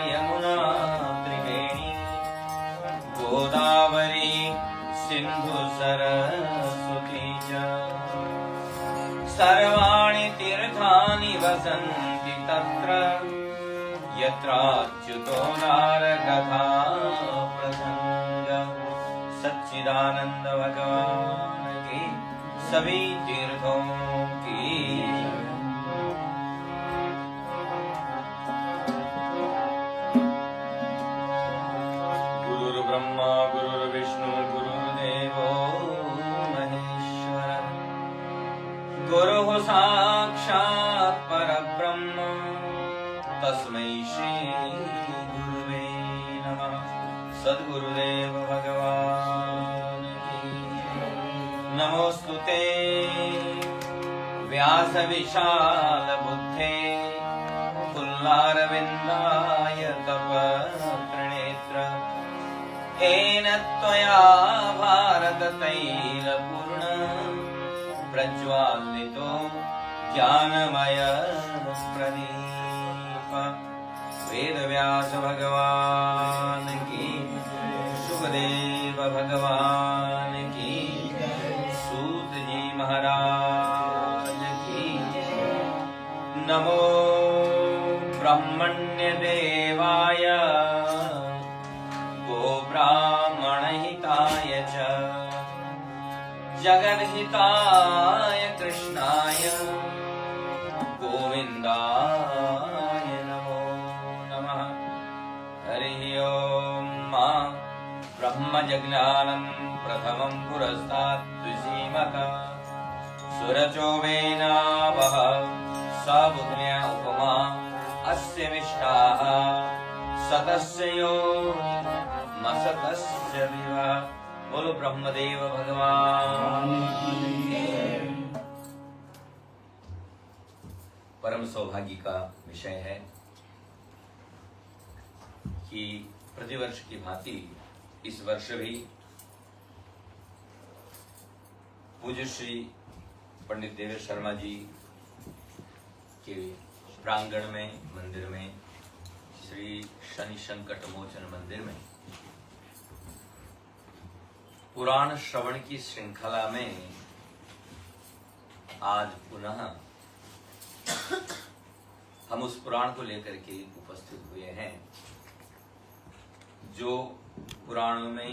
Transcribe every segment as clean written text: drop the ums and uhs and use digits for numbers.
यमुना त्रिवेणी गोदावरी सिंधु सरस्वती च सर्वाणि तीर्थानि वसन्ति तत्र यत्राच्युतो नारकथा प्रसंग। सच्चिदानंद भगवान की सभी तीर्थों की। गुरुर्ब्रह्मा गुरुर्विष्णु गुरुर्देवो महेश्वर गुरुः साक्षात् परब्रह्म तस्मै श्री गुरुवे नमः। सद्गुरुदेव भगवान की नमोस्तुते व्यास विशाल बुद्धे पुल्लारविन्दाय तप त्रिनेत्र येन त्वया भारत तैलपूर्ण प्रज्वालितो ज्ञानमय प्रदीप। वेदव्यास भगवान की सुखदेव भगवान की सूत जी महाराज की। नमो ब्रह्मण्य देवाय गो ब्राह्मण हिताय च जगद्हिताय कृष्णाय गोविन्दाय नमो नमः। हरि ओम। ब्रह्मजज्ञानं प्रथमं पुरस्तात् द्विषीमता सुरचोवेनावह स बुद्ध्या उपमा अस्य विष्टाः सतस्य योनिमसतस्य विवा। बोलो ब्रह्मदेव भगवान। परम सौभाग्य का विषय है कि प्रतिवर्ष की भांति इस वर्ष भी पूज्य श्री पंडित देवेश शर्मा जी के प्रांगण में मंदिर में श्री शनि संकट मोचन मंदिर में पुराण श्रवण की श्रृंखला में आज पुनः हम उस पुराण को लेकर के उपस्थित हुए हैं जो पुराणों में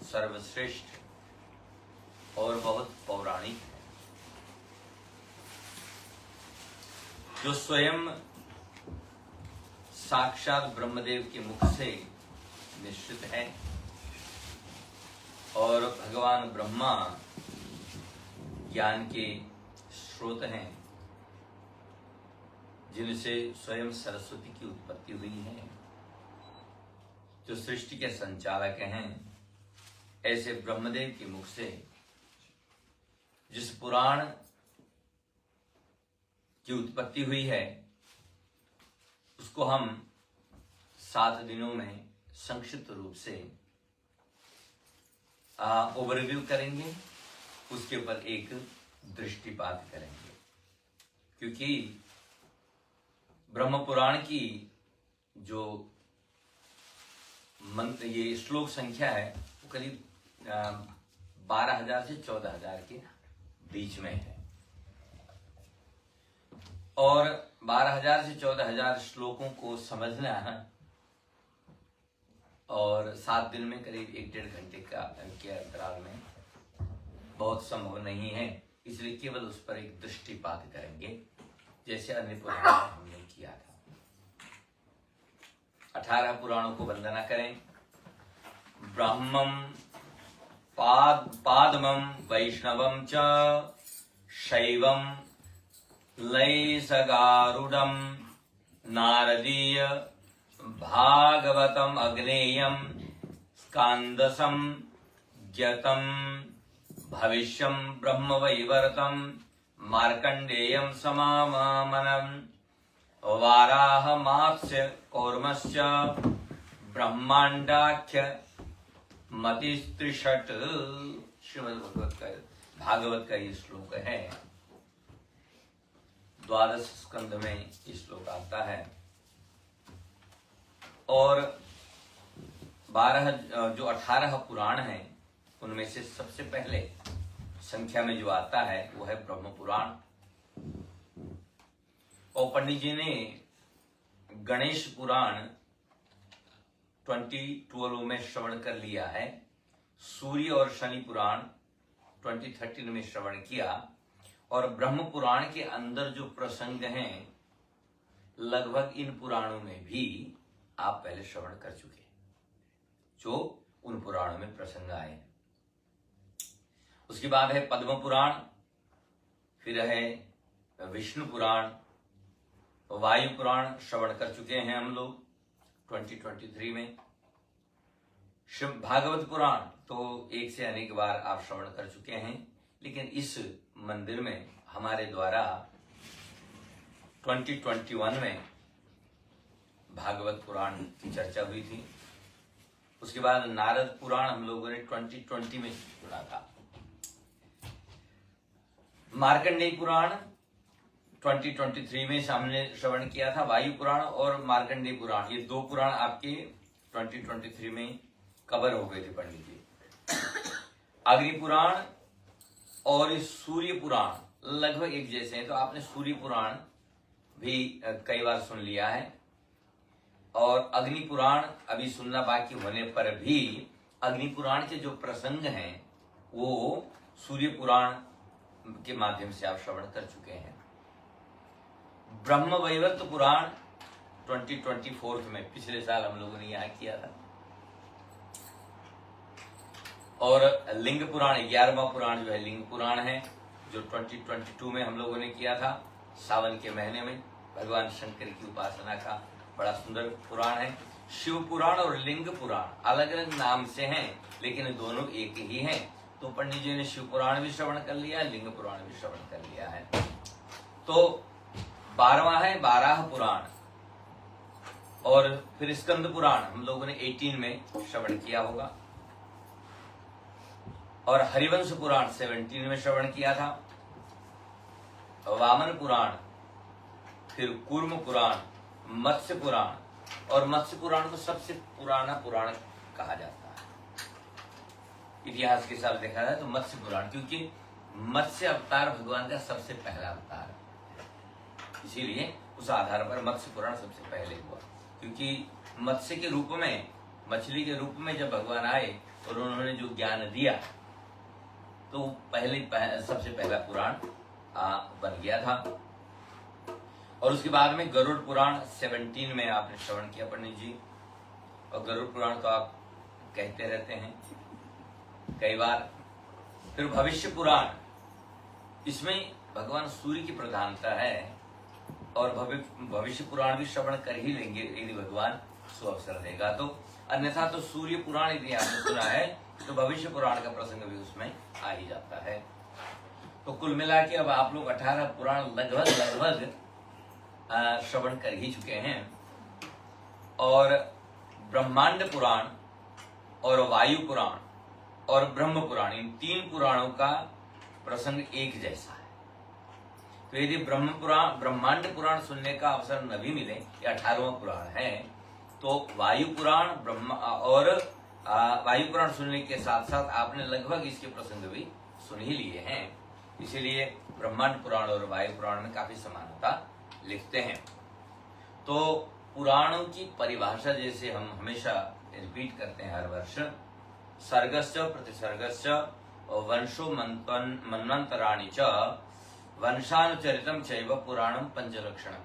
सर्वश्रेष्ठ और बहुत पौराणिक है, जो स्वयं साक्षात ब्रह्मदेव के मुख से निश्चित है और भगवान ब्रह्मा ज्ञान के स्रोत हैं, जिनसे स्वयं सरस्वती की उत्पत्ति हुई है, जो सृष्टि के संचालक हैं। ऐसे ब्रह्मदेव के मुख से जिस पुराण की उत्पत्ति हुई है उसको हम 7 दिनों में संक्षिप्त रूप से ओवरव्यू करेंगे, उसके ऊपर एक दृष्टिपात करेंगे। क्योंकि ब्रह्म पुराण की जो मंत्र ये श्लोक संख्या है वो करीब 12,000 से 14,000 के बीच में है और 12,000 से 14,000 श्लोकों को समझना है और 7 दिन में करीब 1-1.5 घंटे के अंतराल में बहुत संभव नहीं है, इसलिए केवल उस पर एक दृष्टिपात करेंगे जैसे अन्य पुराणों में हमने किया था। 18 पुराणों को वंदना करें। ब्रह्मं पादमं वैष्णवं च शैवं लैसगारूढं नारदीय भागवतम् अग्नेयं स्कान्दसं ज्ञतं भविष्यं ब्रह्मवैवर्तं मार्कण्डेयं समामनं वाराहमात्स्य कौर्मश्च ब्रह्मांडाख्य मतिस्त्रिषट्। श्रीमद् भागवत का ये श्लोक है, 12 स्कंद में ये श्लोक आता है। और 12 जो 18 पुराण हैं उनमें से सबसे पहले संख्या में जो आता है वो है ब्रह्म पुराण। और पंडित जी ने गणेश पुराण 2012 में श्रवण कर लिया है। सूर्य और शनि पुराण 2013 में श्रवण किया। और ब्रह्म पुराण के अंदर जो प्रसंग हैं लगभग इन पुराणों में भी आप पहले श्रवण कर चुके हैं, जो उन पुराणों में प्रसंग आए हैं। उसके बाद है पद्म पुराण, फिर है विष्णु पुराण, वायु पुराण श्रवण कर चुके हैं हम लोग 2023 में। भागवत पुराण तो एक से अनेक बार आप श्रवण कर चुके हैं, लेकिन इस मंदिर में हमारे द्वारा 2021 में भागवत पुराण की चर्चा हुई थी। उसके बाद नारद पुराण हम लोगों ने 2020 में सुना था। मार्कंडेय पुराण 2023 में सामने श्रवण किया था। वायु पुराण और मार्कंडेय पुराण, ये दो पुराण आपके 2023 में कवर हो गए थे पंडित जी। अग्नि पुराण और सूर्य पुराण लगभग एक जैसे हैं, तो आपने सूर्य पुराण भी कई बार सुन लिया है। और अग्नि पुराण अभी सुनना बाकी होने पर भी अग्नि पुराण के जो प्रसंग हैं वो सूर्य पुराण के माध्यम से आप श्रवण कर चुके हैं। ब्रह्म वैवर्त पुराण 2024 में पिछले साल हम लोगों ने यहाँ किया था। और लिंग पुराण 11वां पुराण जो है लिंग पुराण है, जो 2022 में हम लोगों ने किया था सावन के महीने में। भगवान शंकर की उपासना का बड़ा सुंदर पुराण है। शिव पुराण और लिंग पुराण अलग अलग नाम से हैं, लेकिन दोनों एक ही हैं। तो पंडित जी ने शिव पुराण भी श्रवण कर लिया, लिंग पुराण भी श्रवण कर लिया है। तो 12वां है 12 पुराण। और फिर स्कंद पुराण हम लोगों ने 18 में श्रवण किया होगा। और हरिवंश पुराण 17 में श्रवण किया था। वामन पुराण, फिर कूर्म पुराण, मत्स्य पुराण। और मत्स्य पुराण को सबसे पुराना पुराण कहा जाता है इतिहास के हिसाब से देखा जाए तो मत्स्य पुराण, क्योंकि मत्स्य अवतार भगवान का सबसे पहला अवतार है, इसीलिए उस आधार पर मत्स्य पुराण सबसे पहले हुआ। क्योंकि मत्स्य के रूप में, मछली के रूप में जब भगवान आए और उन्होंने जो ज्ञान दिया तो सबसे पहला पुराण बन गया था। और उसके बाद में गरुड़ पुराण 17 में आपने श्रवण किया पंडित जी। और गरुड़ पुराण तो आप कहते रहते हैं कई बार। फिर भविष्य पुराण, इसमें भगवान सूर्य की प्रधानता है। और भविष्य पुराण भी श्रवण कर ही लेंगे यदि भगवान सुअवसर देगा तो। अन्यथा तो सूर्य पुराण यदि आपने सुना है तो भविष्य पुराण का प्रसंग भी उसमें आ ही जाता है। तो कुल मिला के अब आप लोग 18 पुराण लगभग श्रवण कर ही चुके हैं। और ब्रह्मांड पुराण और वायु पुराण और ब्रह्म पुराण, इन 3 पुराणों का प्रसंग एक जैसा है। तो यदि ब्रह्मांड पुराण सुनने का अवसर न भी मिले, ये 18वां पुराण है, तो वायु पुराण वायु पुराण सुनने के साथ साथ आपने लगभग इसके प्रसंग भी सुन ही लिए हैं। इसीलिए ब्रह्मांड पुराण और वायु पुराण में काफी समानता लिखते हैं। तो पुराणों की परिभाषा जैसे हम हमेशा रिपीट करते हैं हर वर्ष, सर्गश्च प्रतिसर्गश्च वंशो मन्वंतराणि च वंशानुचरितम चैव पुराणम पंचलक्षणम।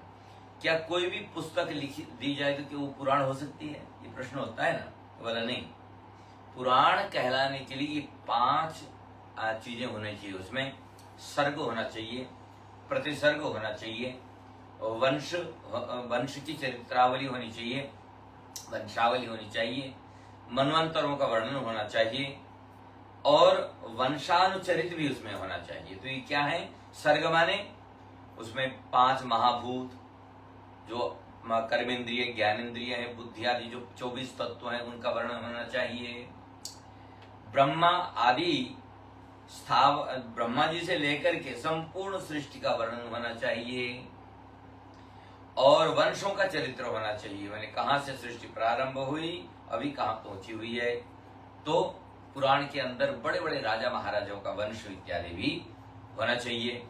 क्या कोई भी पुस्तक लिखी दी जाए तो क्या वो पुराण हो सकती है? ये प्रश्न होता है ना। बोला नहीं, पुराण कहलाने के लिए 5 चीजें होनी चाहिए। उसमें सर्ग होना चाहिए, प्रतिसर्ग होना चाहिए, वंश की चरित्रावली होनी चाहिए, वंशावली होनी चाहिए, मनवंतरों का वर्णन होना चाहिए और वंशानुचरित भी उसमें होना चाहिए। तो ये क्या है? सर्ग माने उसमें 5 महाभूत, जो कर्मेंद्रिय, ज्ञानेन्द्रिय है, बुद्धि आदि जो 24 तत्व हैं उनका वर्णन होना चाहिए। ब्रह्मा आदि ब्रह्मा जी से लेकर के संपूर्ण सृष्टि का वर्णन होना चाहिए। और वंशों का चरित्र होना चाहिए, मैंने कहां से सृष्टि प्रारंभ हुई, अभी कहां पहुंची हुई है। तो पुराण के अंदर बड़े बड़े राजा महाराजाओं का वंश इत्यादि भी होना चाहिए।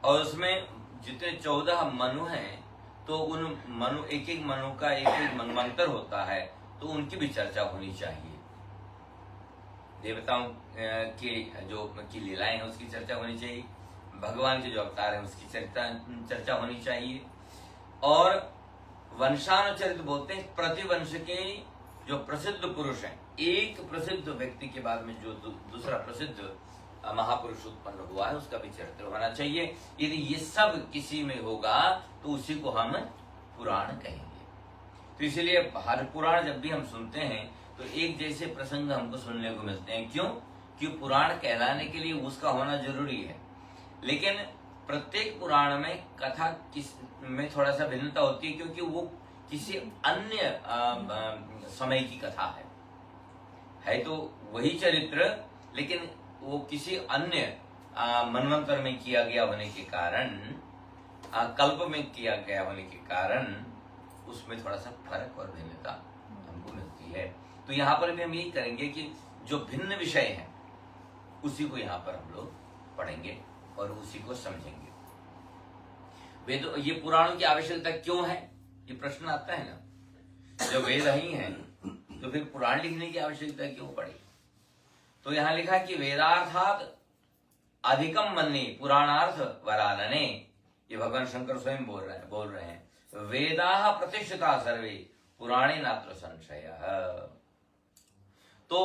और उसमें जितने 14 मनु हैं, तो उन मनु, एक एक मनु का एक एक मनवंतर होता है, तो उनकी भी चर्चा होनी चाहिए। देवताओं के जो की लीलाएं हैं उसकी चर्चा होनी चाहिए, भगवान के जो अवतार हैं उसकी चर्चा होनी चाहिए। और वंशानुचरित बोलते हैं प्रतिवंश के जो प्रसिद्ध पुरुष हैं, एक प्रसिद्ध व्यक्ति के बाद में जो दूसरा प्रसिद्ध महापुरुष उत्पन्न हुआ है उसका भी चरित्र होना चाहिए। यदि ये सब किसी में होगा तो उसी को हम पुराण कहेंगे। तो इसलिए हर पुराण जब भी हम सुनते हैं तो एक जैसे प्रसंग हमको सुनने को मिलते हैं। क्यों? क्योंकि पुराण कहलाने के लिए उसका होना जरूरी है, लेकिन प्रत्येक पुराण में कथा में थोड़ा सा भिन्नता होती है, क्योंकि वो किसी अन्य समय की कथा है तो वही चरित्र, लेकिन वो किसी अन्य मनवंतर में किया गया होने के कारण, कल्प में किया गया होने के कारण उसमें थोड़ा सा फर्क और भिन्नता हमको मिलती है। तो यहाँ पर भी हम यही करेंगे कि जो भिन्न विषय है उसी को यहाँ पर हम लोग पढ़ेंगे और उसी को समझेंगे। वेद, ये पुराणों की आवश्यकता क्यों है, ये प्रश्न आता है ना। जब वेद ही है तो फिर पुराण लिखने की आवश्यकता क्यों पड़ी? तो यहां लिखा कि वेदार्थात अधिकम मन्ये पुराणार्थ वरानने, ये भगवान शंकर स्वयं बोल रहे हैं। वेदाः प्रतिष्ठिता सर्वे पुराणे नात्र संशयः। तो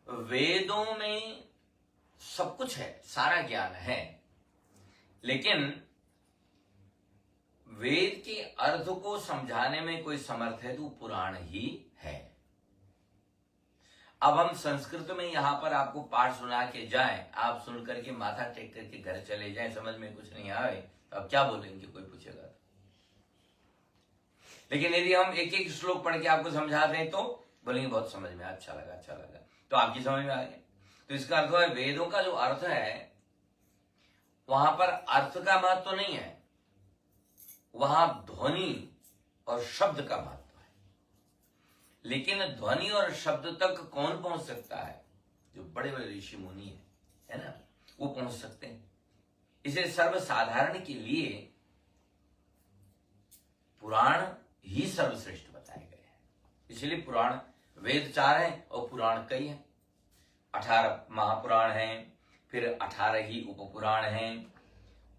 वेदों में सब कुछ है, सारा ज्ञान है, लेकिन वेद के अर्थ को समझाने में कोई समर्थ है तो पुराण ही है। अब हम संस्कृत में यहां पर आपको पाठ सुना के जाएं, आप सुन करके माथा टेक करके घर चले जाएं, समझ में कुछ नहीं आए तो अब क्या बोलेंगे, कोई पूछेगा। लेकिन यदि हम एक एक श्लोक पढ़ के आपको समझा दें तो बोलेंगे बहुत समझ में, अच्छा लगा, तो आपकी समझ में आ गया। तो इसका अर्थ है वेदों का जो अर्थ है वहां पर अर्थ का महत्व तो नहीं है, वहां ध्वनि और शब्द का महत्व है। लेकिन ध्वनि और शब्द तक कौन पहुंच सकता है? जो बड़े बड़े ऋषि मुनि है ना, वो पहुंच सकते हैं। इसे सर्वसाधारण के लिए पुराण ही सर्वश्रेष्ठ बताए गए हैं। इसलिए पुराण, वेद 4 हैं और पुराण कई हैं। 18 महापुराण हैं, फिर 18 ही उपपुराण हैं,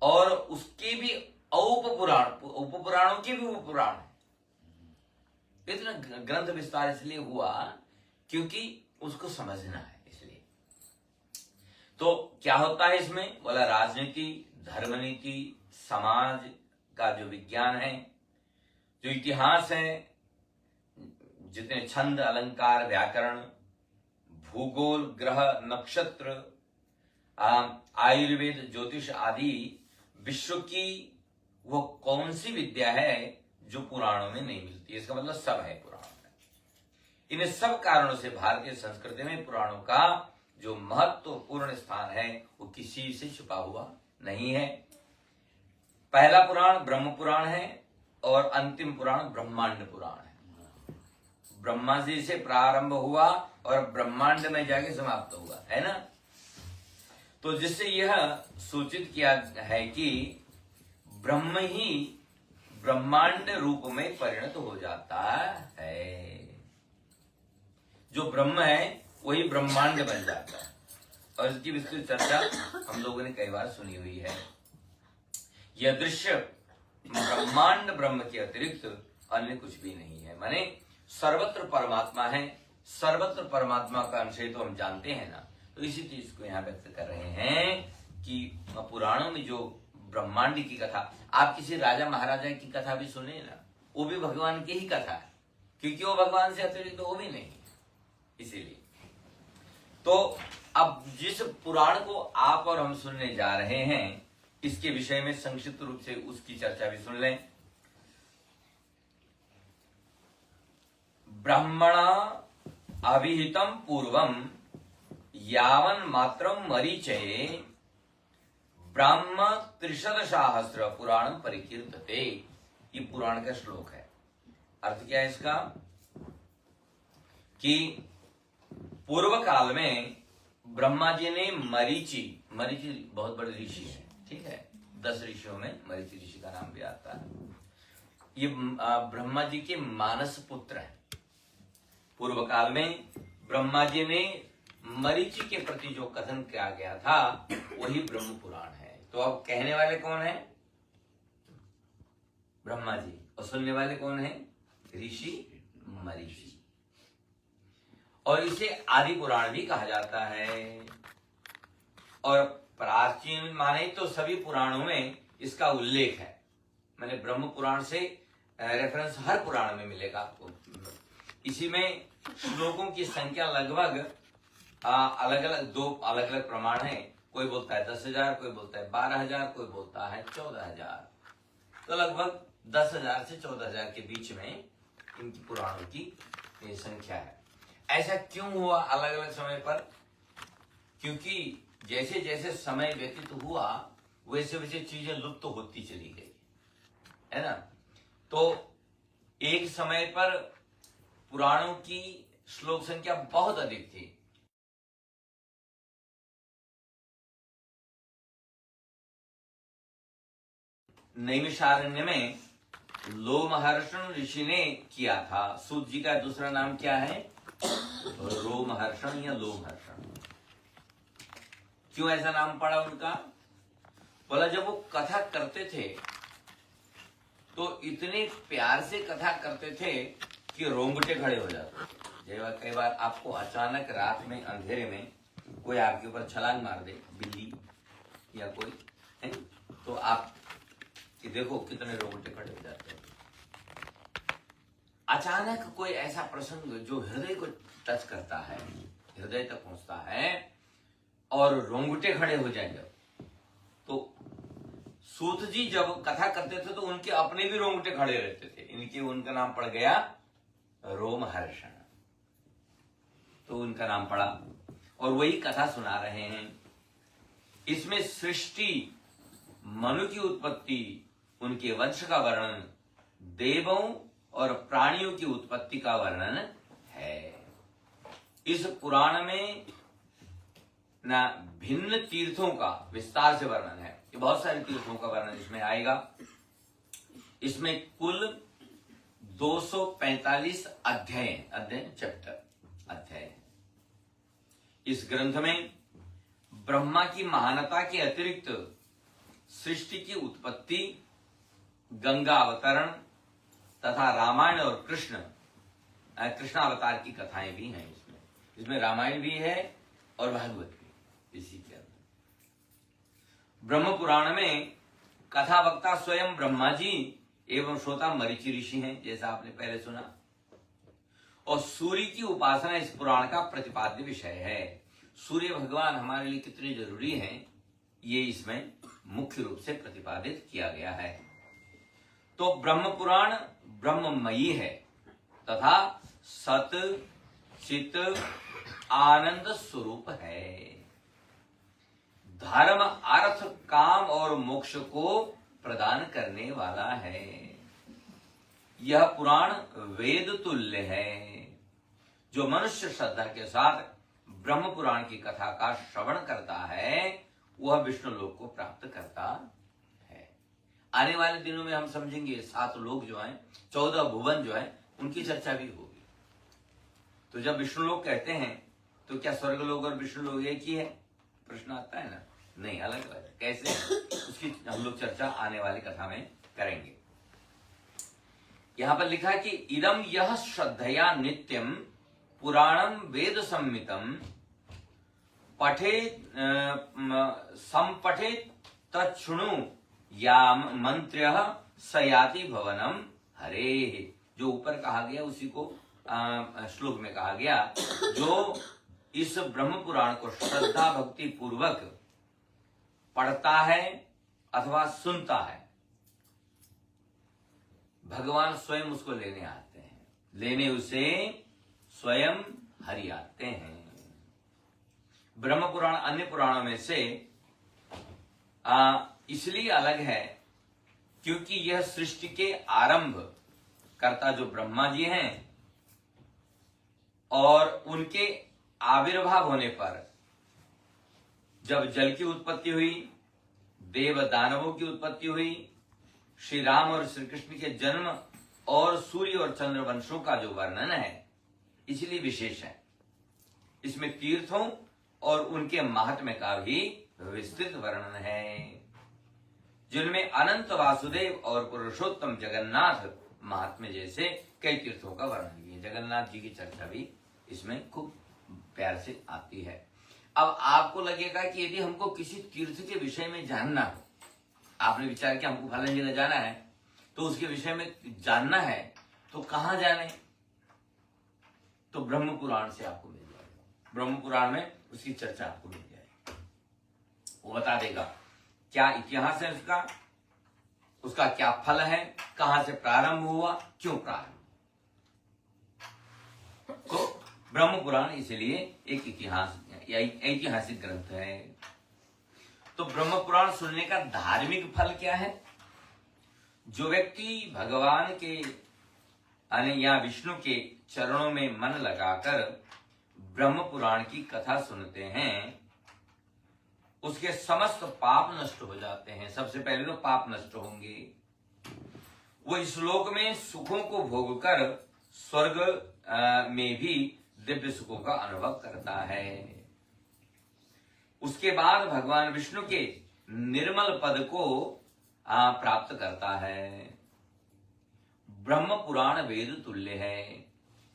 और उसके भी उपपुराणों के भी उपपुराण है। इतना ग्रंथ विस्तार इसलिए हुआ क्योंकि उसको समझना है, इसलिए। तो क्या होता है इसमें? बोला राजनीति, धर्मनीति, समाज का जो विज्ञान है, जो इतिहास है, जितने छंद, अलंकार, व्याकरण, भूगोल, ग्रह, नक्षत्र, आयुर्वेद, ज्योतिष आदि विश्व की वो कौन सी विद्या है जो पुराणों में नहीं मिलती? इसका मतलब सब है पुराणों में। इन सब कारणों से भारतीय संस्कृति में पुराणों का जो महत्वपूर्ण स्थान है वो किसी से छुपा हुआ नहीं है। पहला पुराण ब्रह्म पुराण है और अंतिम पुराण ब्रह्मांड पुराण है। ब्रह्मा जी से प्रारंभ हुआ और ब्रह्मांड में जाके समाप्त हुआ, है ना। तो जिससे यह सूचित किया है कि ब्रह्म ही ब्रह्मांड रूप में परिणत हो जाता है। जो ब्रह्म है वही ब्रह्मांड बन जाता है, और इसकी विस्तृत चर्चा हम लोगों ने कई बार सुनी हुई है। यह दृश्य ब्रह्मांड ब्रह्म के अतिरिक्त अन्य कुछ भी नहीं है, माने सर्वत्र परमात्मा है। सर्वत्र परमात्मा का अंश तो हम जानते हैं ना। तो इसी चीज को यहाँ व्यक्त कर रहे हैं कि पुराणों में जो ब्रह्मांड की कथा, आप किसी राजा महाराजा की कथा भी सुने ना, वो भी भगवान की ही कथा है, क्योंकि वो भगवान से अतिरिक्त तो वो भी नहीं, इसीलिए। तो अब जिस पुराण को आप और हम सुनने जा रहे हैं, इसके विषय में संक्षिप्त रूप से उसकी चर्चा भी सुन लें। ब्रह्मणा अभिहितम पूर्वम यावन मात्रम मरीचये ब्रह्म 300 सहस्र पुराणम परिकीर्तते। ये पुराण का श्लोक है। अर्थ क्या है इसका कि पूर्व काल में ब्रह्मा जी ने मरीचि बहुत बड़े ऋषि है, ठीक है, 10 ऋषियों में मरीचि ऋषि का नाम भी आता है। ये ब्रह्मा जी के मानस पुत्र है। पूर्व काल में ब्रह्मा जी ने मरीचि के प्रति जो कथन किया गया था वही ब्रह्म पुराण है। तो अब कहने वाले कौन है? ब्रह्मा जी। और सुनने वाले कौन है? ऋषि मरीचि। और इसे आदि पुराण भी कहा जाता है। और प्राचीन माने तो सभी पुराणों में इसका उल्लेख है। मैंने ब्रह्म पुराण से रेफरेंस हर पुराण में मिलेगा आपको। इसी में श्लोकों की संख्या लगभग अलग अलग प्रमाण है। कोई बोलता है 10,000, कोई बोलता है 12,000, कोई बोलता है 14,000। तो लगभग 10,000 से 14,000 के बीच में इनकी पुराणों की संख्या है। ऐसा क्यों हुआ अलग अलग समय पर? क्योंकि जैसे जैसे समय व्यतीत हुआ वैसे वैसे चीजें लुप्त होती चली गई, है ना। तो एक समय पर पुराणों की श्लोक संख्या बहुत अधिक थी। नैमिषारण्य में लोमहर्षण ऋषि ने किया था। सूत जी का दूसरा नाम क्या है? रोमहर्षण या लोमहर्षण। क्यों ऐसा नाम पड़ा उनका? बोला जब वो कथा करते थे तो इतने प्यार से कथा करते थे कि रोंगटे खड़े हो जाते थे। जब कई बार आपको अचानक रात में अंधेरे में कोई आपके ऊपर छलांग मार दे, बिल्ली या कोई है, तो आप कि देखो कितने रोंगटे खड़े हो जाते हैं। अचानक कोई ऐसा प्रसंग जो हृदय को टच करता है, हृदय तक पहुंचता है और रोंगटे खड़े हो जाएंगे। तो सूत जी जब कथा करते थे तो उनके अपने भी रोंगटे खड़े रहते थे। उनका नाम पड़ गया रोमहर्षण। तो उनका नाम पड़ा और वही कथा सुना रहे हैं। इसमें सृष्टि, मनु की उत्पत्ति, उनके वंश का वर्णन, देवों और प्राणियों की उत्पत्ति का वर्णन है। इस पुराण में ना भिन्न तीर्थों का विस्तार से वर्णन है। ये बहुत सारे तीर्थों का वर्णन इसमें आएगा। इसमें कुल 245 अध्याय। इस ग्रंथ में ब्रह्मा की महानता के अतिरिक्त सृष्टि की उत्पत्ति, गंगा अवतरण तथा रामायण और कृष्णावतार की कथाएं भी हैं। इसमें रामायण भी है और भागवत भी इसी के अंदर। ब्रह्म पुराण में कथा वक्ता स्वयं ब्रह्मा जी एवं श्रोता मरीचि ऋषि हैं, जैसा आपने पहले सुना। और सूर्य की उपासना इस पुराण का प्रतिपाद्य विषय है। सूर्य भगवान हमारे लिए कितने जरूरी हैं, ये इसमें मुख्य रूप से प्रतिपादित किया गया है। तो ब्रह्म पुराण ब्रह्ममयी है तथा सत चित आनंद स्वरूप है। धर्म, अर्थ, काम और मोक्ष को प्रदान करने वाला है। यह पुराण वेद तुल्य है। जो मनुष्य श्रद्धा के साथ ब्रह्म पुराण की कथा का श्रवण करता है वह विष्णु लोक को प्राप्त करता है। आने वाले दिनों में हम समझेंगे 7 लोक जो हैं, 14 भुवन जो हैं, उनकी चर्चा भी होगी। तो जब विष्णु लोक कहते हैं तो क्या स्वर्ग लोक और विष्णु लोक एक ही है? प्रश्न आता है ना। नहीं, अलग अलग है। कैसे? उसकी हम लोग चर्चा आने वाली कथा में करेंगे। यहां पर लिखा है कि इदम यह श्रद्धया नित्यम पुराणम वेद संमितम पठे संपठे तच्छृणु या मंत्र्यः सयाति भवनम हरे। जो ऊपर कहा गया उसी को श्लोक में कहा गया। जो इस ब्रह्म पुराण को श्रद्धा भक्ति पूर्वक पढ़ता है अथवा सुनता है, भगवान स्वयं उसको लेने आते हैं। लेने उसे स्वयं हरि आते हैं। ब्रह्म पुराण अन्य पुराणों में से इसलिए अलग है क्योंकि यह सृष्टि के आरंभ कर्ता जो ब्रह्मा जी हैं और उनके आविर्भाव होने पर जब जल की उत्पत्ति हुई, देव दानवों की उत्पत्ति हुई, श्री राम और श्री कृष्ण के जन्म और सूर्य और चंद्र वंशों का जो वर्णन है, इसलिए विशेष है। इसमें तीर्थों और उनके महात्म्य का भी विस्तृत वर्णन है, जिनमें अनंत वासुदेव और पुरुषोत्तम जगन्नाथ महात्म्य जैसे कई तीर्थों का वर्णन भी है। जगन्नाथ जी की चर्चा भी इसमें खूब प्यार से आती है। अब आपको लगेगा कि यदि हमको किसी तीर्थ के विषय में जानना हो, आपने विचार किया हमको फलानी जगह जाना है, तो उसके विषय में जानना है तो कहां जाने? तो ब्रह्म पुराण से आपको मिल जाएगा। ब्रह्म पुराण में उसकी चर्चा आपको मिल जाएगी। वो बता देगा क्या इतिहास है उसका क्या फल है, कहां से प्रारंभ हुआ, क्यों प्रारंभ। तो ब्रह्म पुराण इसलिए एक ऐतिहासिक ग्रंथ है। तो ब्रह्म पुराण सुनने का धार्मिक फल क्या है? जो व्यक्ति भगवान के या विष्णु के चरणों में मन लगाकर ब्रह्म पुराण की कथा सुनते हैं, उसके समस्त पाप नष्ट हो जाते हैं। सबसे पहले तो पाप नष्ट होंगे। वो इस लोक में सुखों को भोगकर स्वर्ग में भी दिव्य सुखों का अनुभव करता है। उसके बाद भगवान विष्णु के निर्मल पद को प्राप्त करता है। ब्रह्म पुराण वेद तुल्य है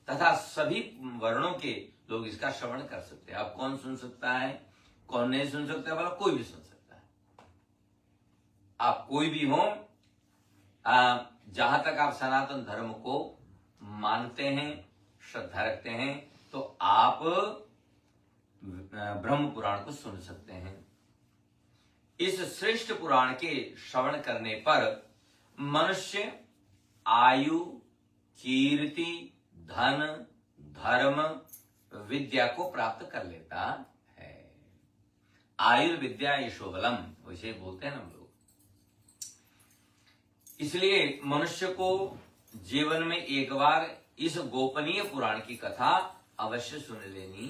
तथा सभी वर्णों के लोग इसका श्रवण कर सकते हैं। अब कौन सुन सकता है, कौन नहीं सुन सकता है? बोला कोई भी सुन सकता है। आप कोई भी हो, जहां तक आप सनातन धर्म को मानते हैं, श्रद्धा रखते हैं, तो आप ब्रह्म पुराण को सुन सकते हैं। इस श्रेष्ठ पुराण के श्रवण करने पर मनुष्य आयु, कीर्ति, धन, धर्म, विद्या को प्राप्त कर लेता है। आयुर्विद्या यशोबलम वैसे बोलते हैं ना हम लोग। इसलिए मनुष्य को जीवन में एक बार इस गोपनीय पुराण की कथा अवश्य सुन लेनी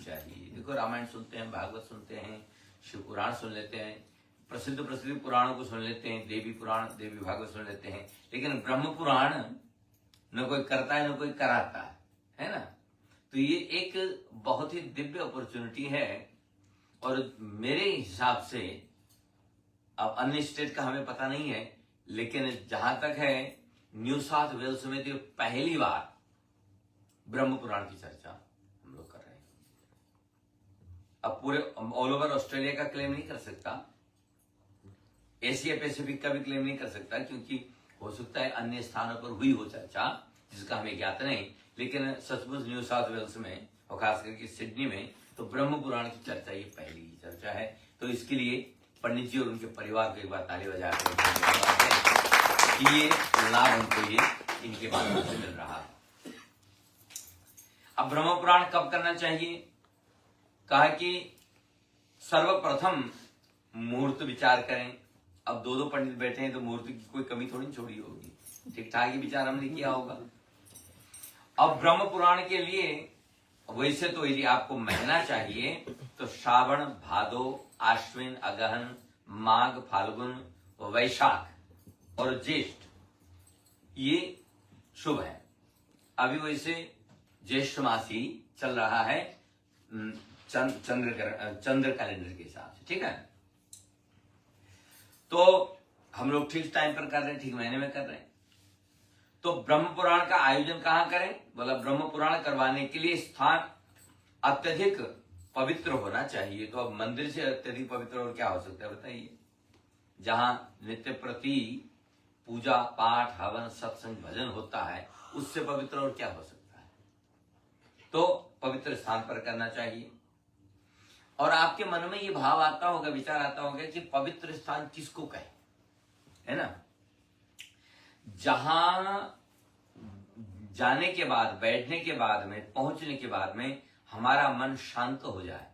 चाहिए। देखो, रामायण सुनते हैं, भागवत सुनते हैं, शिव पुराण सुन लेते हैं, प्रसिद्ध पुराणों को सुन लेते हैं, देवी पुराण, देवी भागवत सुन लेते हैं, लेकिन ब्रह्म पुराण न कोई करता है न कोई कराता है ना। तो ये एक बहुत ही दिव्य अपॉर्चुनिटी है। और मेरे हिसाब से, अब अन्य स्टेट का हमें पता नहीं है, लेकिन जहां तक है न्यू साउथ वेल्स में तो पहली बार ब्रह्म पुराण की चर्चा हम लोग कर रहे हैं। अब पूरे ऑल ओवर ऑस्ट्रेलिया का क्लेम नहीं कर सकता, एशिया पैसिफिक का भी क्लेम नहीं कर सकता, क्योंकि हो सकता है अन्य स्थानों पर हुई हो चर्चा जिसका हमें ज्ञात नहीं, लेकिन सचमुच न्यू साउथ वेल्स में और खास करके सिडनी में तो ब्रह्म पुराण की चर्चा ये पहली ही चर्चा है। तो इसके लिए पंडित जी और उनके परिवार को एक बार ताली बजा कर ये लाभ हमको ये इनके माध्यम से मिल रहा है। अब ब्रह्म पुराण कब करना चाहिए? कहा कि सर्वप्रथम मुहूर्त विचार करें। अब दो पंडित बैठे हैं तो मुहूर्त की कोई कमी थोड़ी छोड़ी होगी, ठीक ठाक ही विचार हमने किया होगा। अब ब्रह्म पुराण के लिए वैसे तो यदि आपको महीना चाहिए तो श्रावण, भादो, आश्विन, अगहन, माघ, फाल्गुन, वैशाख और ज्येष्ठ ये शुभ है। अभी वैसे ज्येष्ठ मास ही चल रहा है चंद्र कैलेंडर के हिसाब से, ठीक है। तो हम लोग ठीक टाइम पर कर रहे हैं, ठीक महीने में कर रहे हैं। तो ब्रह्म पुराण का आयोजन कहां करें? बोला ब्रह्म पुराण करवाने के लिए स्थान अत्यधिक पवित्र होना चाहिए। तो अब मंदिर से अत्यधिक पवित्र और क्या हो सकता है बताइए? जहां नित्य प्रति पूजा पाठ, हवन, सत्संग, भजन होता है, उससे पवित्र और क्या हो सकता है? तो पवित्र स्थान पर करना चाहिए। और आपके मन में ये भाव आता होगा, विचार आता होगा कि पवित्र स्थान किसको कहे, है ना? जहां जाने के बाद, बैठने के बाद में, पहुंचने के बाद में हमारा मन शांत हो जाए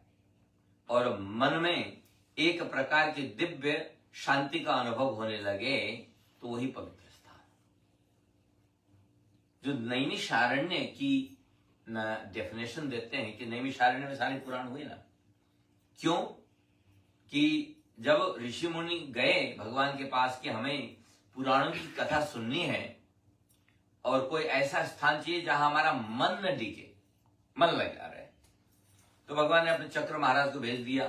और मन में एक प्रकार की दिव्य शांति का अनुभव होने लगे, तो तो वही पवित्र स्थान। जो नैमिषारण्य की डेफिनेशन देते हैं कि नैमिषारण्य में सारे पुराण हुए ना, क्यों कि जब ऋषि मुनि गए भगवान के पास कि हमें पुराणों की कथा सुननी है और कोई ऐसा स्थान चाहिए जहां हमारा मन न टिके, मन लगा रहे, तो भगवान ने अपने चक्र महाराज को भेज दिया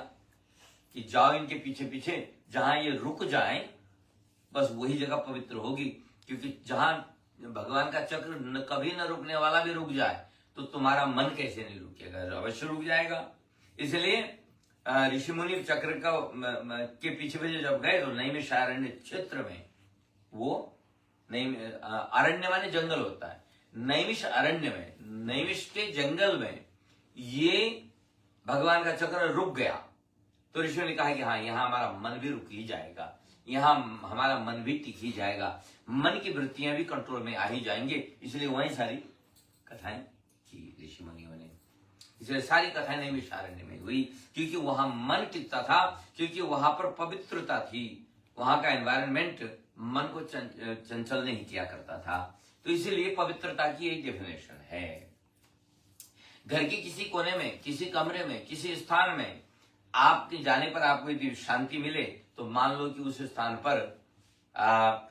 कि जाओ इनके पीछे पीछे, जहां ये रुक जाएं बस वही जगह पवित्र होगी। क्योंकि जहां भगवान का चक्र कभी न रुकने वाला भी रुक जाए तो तुम्हारा मन कैसे नहीं रुकेगा, अवश्य रुक जाएगा। इसलिए ऋषि मुनि चक्र का के पीछे पीछे जब गए तो नैमिषारण्य क्षेत्र में, वो अरण्य माने जंगल होता है, नैमिष अरण्य में, नैमिष के जंगल में ये भगवान का चक्र रुक गया। तो ऋषियों ने कहा कि हाँ, यहाँ हमारा मन भी रुक ही जाएगा, यहाँ हमारा मन भी टिक ही जाएगा, मन की वृत्तियां भी कंट्रोल में आ ही जाएंगे। इसलिए वही सारी कथाएं की ऋषि मुनियों ने, इसलिए सारी कथाएं नैमिषारण्य में हुई, क्योंकि वहां मन टिकता था, क्योंकि वहां पर पवित्रता थी, वहां का एनवायरनमेंट मन को चंचल नहीं किया करता था। तो इसीलिए पवित्रता की एक डेफिनेशन है। घर के किसी कोने में, किसी कमरे में, किसी स्थान में आपके जाने पर आपको यदि शांति मिले तो मान लो कि उस स्थान पर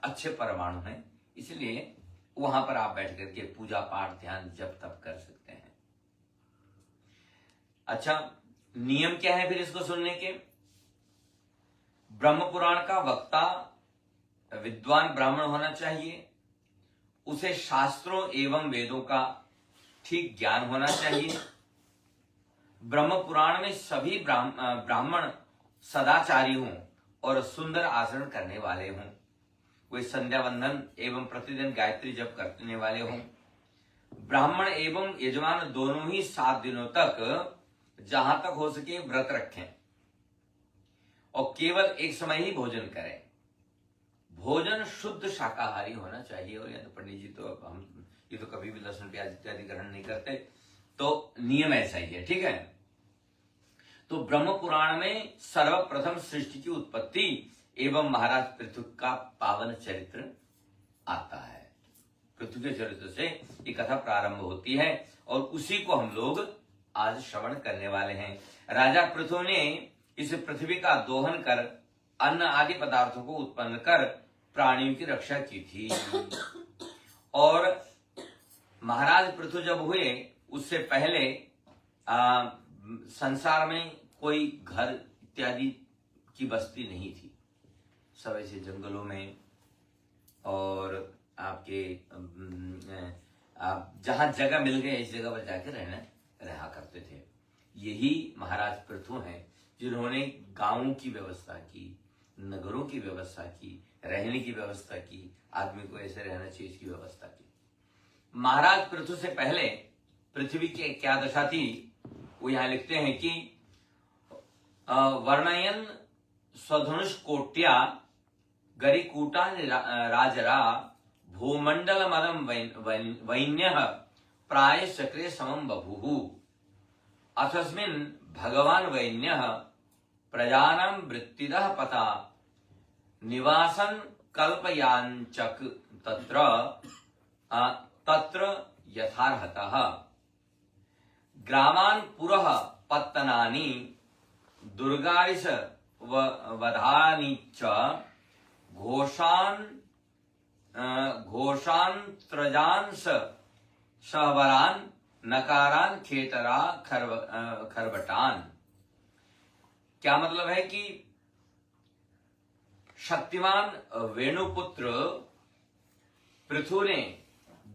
अच्छे परमाणु हैं, इसलिए वहां पर आप बैठ करके पूजा पाठ ध्यान जप तप कर सकते हैं। अच्छा, नियम क्या है फिर इसको सुनने के? ब्रह्म पुराण का वक्ता विद्वान ब्राह्मण होना चाहिए, उसे शास्त्रों एवं वेदों का ठीक ज्ञान होना चाहिए। ब्रह्म पुराण में सभी ब्राह्मण सदाचारी हों और सुंदर आचरण करने वाले हों, कोई संध्या वंदन एवं प्रतिदिन गायत्री जप करने वाले हों। ब्राह्मण एवं यजमान दोनों ही 7 दिनों तक जहां तक हो सके व्रत रखें और केवल एक समय ही भोजन करें। भोजन शुद्ध शाकाहारी होना चाहिए। और या तो पंडित जी तो हम ये तो कभी भी लहसुन प्याज इत्यादि ग्रहण नहीं करते, तो नियम ऐसा ही है, ठीक है। तो ब्रह्म पुराण में सर्वप्रथम सृष्टि की उत्पत्ति एवं महाराज पृथु का पावन चरित्र आता है। पृथु के चरित्र से ये कथा प्रारंभ होती है और उसी को हम लोग आज श्रवण करने वाले हैं। राजा पृथु ने इस पृथ्वी का दोहन कर अन्न आदि पदार्थों को उत्पन्न कर प्राणियों की रक्षा की थी। और महाराज पृथु जब हुए उससे पहले संसार में कोई घर इत्यादि की बस्ती नहीं थी, सब ऐसे जंगलों में और आपके आप जहां जगह मिल गए इस जगह पर जाकर रहा करते थे। यही महाराज पृथु हैं जिन्होंने गांवों की व्यवस्था की, नगरों की व्यवस्था की, रहने की व्यवस्था की, आदमी को ऐसे रहना चाहिए इसकी व्यवस्था की। महाराज पृथु से पहले पृथ्वी की क्या दशा थी वो यहां लिखते हैं कि वर्णयन स्वधनुष कोट्या गरिकूटा राजरा भूमंडल मदम वैन्य प्राय चक्रे समम बभुहु अथस्मिन् भगवान वैन्य प्रजानां वृत्तिदः पता निवासन कल्पयांचक तत्र यथार्हतः ग्रामान् पुरः पत्तनानि दुर्गारिस वधानि च घोषान्त्रजांस सहवरान नकारान खेतरा खरबटान। क्या मतलब है कि शक्तिमान वेणुपुत्र पृथु ने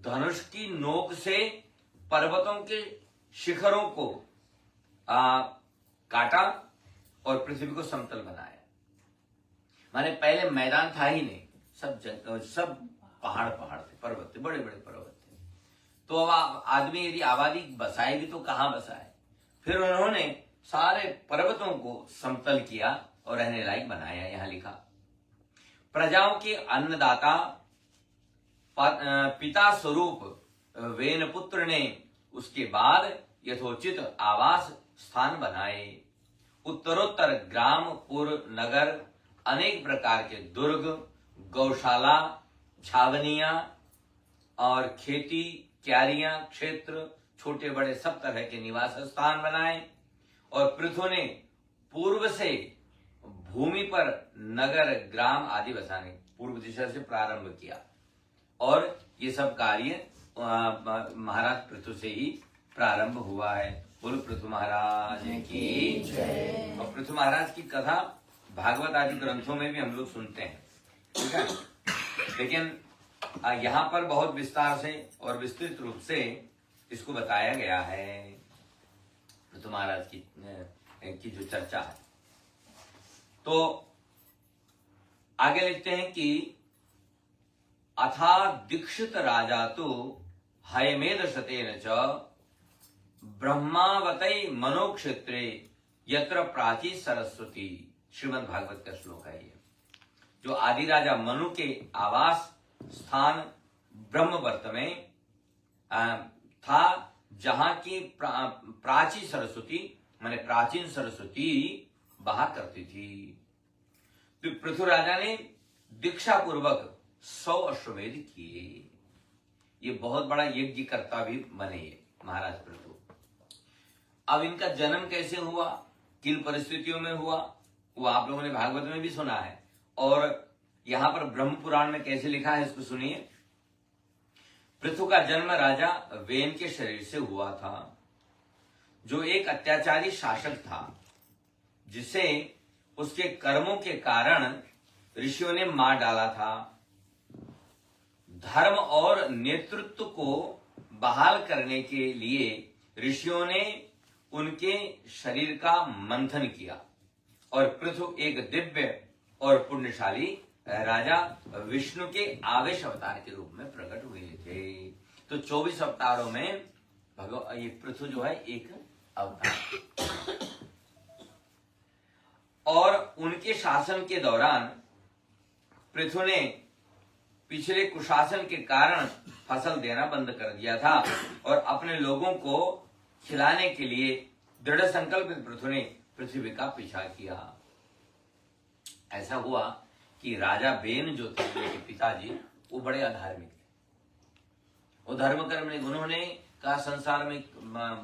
धनुष की नोक से पर्वतों के शिखरों को काटा और पृथ्वी को समतल बनाया। माने पहले मैदान था ही नहीं, सब पहाड़ थे, पर्वत थे, बड़े बड़े पर्वत थे। तो अब आदमी यदि आबादी बसाएगी तो कहां बसाए? फिर उन्होंने सारे पर्वतों को समतल किया और रहने लायक बनाया। यहां लिखा प्रजाओं के अन्नदाता पिता स्वरूप वेनपुत्र ने उसके बाद यथोचित आवास स्थान बनाए। उत्तरोत्तर ग्राम पुर नगर अनेक प्रकार के दुर्ग गौशाला छावनियां और खेती, क्यारियां, क्षेत्र, छोटे बड़े सब तरह के निवास स्थान बनाए। और पृथु ने पूर्व से भूमि पर नगर, ग्राम आदि बसाने पूर्व दिशा से प्रारंभ किया। और ये सब कार्य महाराज पृथु से ही प्रारंभ हुआ है। बोलो पृथु महाराज की जय। और पृथु महाराज की कथा भागवत आदि ग्रंथों में भी हम लोग सुनते हैं, ठीक है। लेकिन यहाँ पर बहुत विस्तार से और विस्तृत रूप से इसको बताया गया है, पृथु महाराज की जो चर्चा है। तो आगे लिखते हैं कि अथा दीक्षित राजा तो हयमेध शतेन च ब्रह्मावतै मनोक्षेत्रे यत्र प्राची सरस्वती। श्रीमद् भागवत का श्लोक है ये। जो आदि राजा मनु के आवास स्थान ब्रह्मवर्त में था, जहां की प्राची सरस्वती माने प्राचीन सरस्वती बहा करती थी। तो पृथु राजा ने दीक्षा पूर्वक 100 अश्वमेध किए। ये बहुत बड़ा यज्ञ करता भी बने ये महाराज पृथु। अब इनका जन्म कैसे हुआ, किन परिस्थितियों में हुआ, वो आप लोगों ने भागवत में भी सुना है। और यहां पर ब्रह्म पुराण में कैसे लिखा है इसको सुनिए। पृथु का जन्म राजा वेन के शरीर से हुआ था, जो एक अत्याचारी शासक था, जिसे उसके कर्मों के कारण ऋषियों ने मार डाला था। धर्म और नेतृत्व को बहाल करने के लिए ऋषियों ने उनके शरीर का मंथन किया और पृथु एक दिव्य और पुण्यशाली राजा विष्णु के आवेश अवतार के रूप में प्रकट हुए थे। तो 24 अवतारों में ये पृथु जो है एक अवतार। और उनके शासन के दौरान पृथु ने पिछले कुशासन के कारण फसल देना बंद कर दिया था और अपने लोगों को खिलाने के लिए दृढ़ संकल्पित पृथु ने पृथ्वी का पीछा किया। ऐसा हुआ कि राजा बेन जो थे उनके पिताजी, वो बड़े अधार्मिक थे। वो धर्म कर्म नहीं, उन्होंने कहा संसार में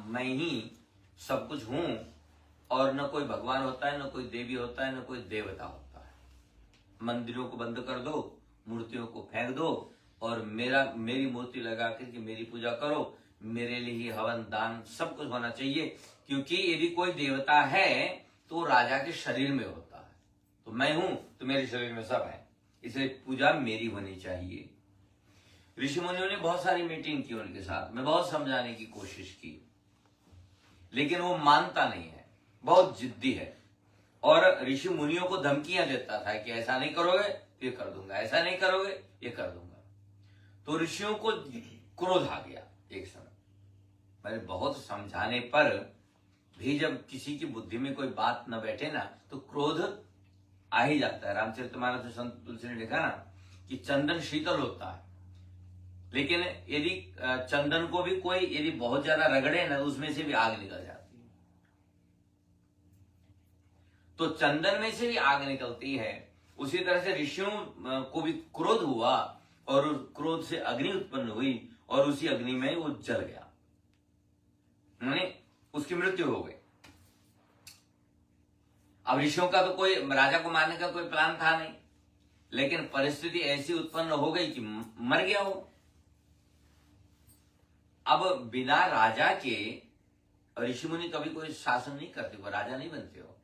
मैं ही सब कुछ हूं और न कोई भगवान होता है, न कोई देवी होता है, न कोई देवता होता है। मंदिरों को बंद कर दो, मूर्तियों को फेंक दो और मेरी मूर्ति लगा करके मेरी पूजा करो। मेरे लिए ही हवन दान सब कुछ होना चाहिए, क्योंकि यदि कोई देवता है तो राजा के शरीर में होता है, तो मैं हूं तो मेरे शरीर में सब है, इसलिए पूजा मेरी होनी चाहिए। ऋषि मुनियों ने बहुत सारी मीटिंग की उनके साथ में, बहुत समझाने की कोशिश की, लेकिन वो मानता नहीं है, बहुत जिद्दी है और ऋषि मुनियों को धमकियां देता था कि ऐसा नहीं करोगे तो ये कर दूंगा, ऐसा नहीं करोगे ये कर दूंगा। तो ऋषियों को क्रोध आ गया एक समय। मैंने बहुत समझाने पर भी जब किसी की बुद्धि में कोई बात न बैठे ना तो क्रोध आ ही जाता है। रामचरितमानस में संत तुलसी ने लिखा ना कि चंदन शीतल होता है, लेकिन यदि चंदन को भी कोई यदि बहुत ज्यादा रगड़े ना, उसमें से भी आग निकल जाती है। तो चंदन में से भी आग निकलती है, उसी तरह से ऋषियों को भी क्रोध हुआ और उस क्रोध से अग्नि उत्पन्न हुई और उसी अग्नि में वो जल गया, माने उसकी मृत्यु हो गई। अब ऋषियों का तो कोई राजा को मारने का कोई प्लान था नहीं, लेकिन परिस्थिति ऐसी उत्पन्न हो गई कि मर गया वो। अब बिना राजा के ऋषि मुनि कभी कोई शासन नहीं करते, वो राजा नहीं बनते हो।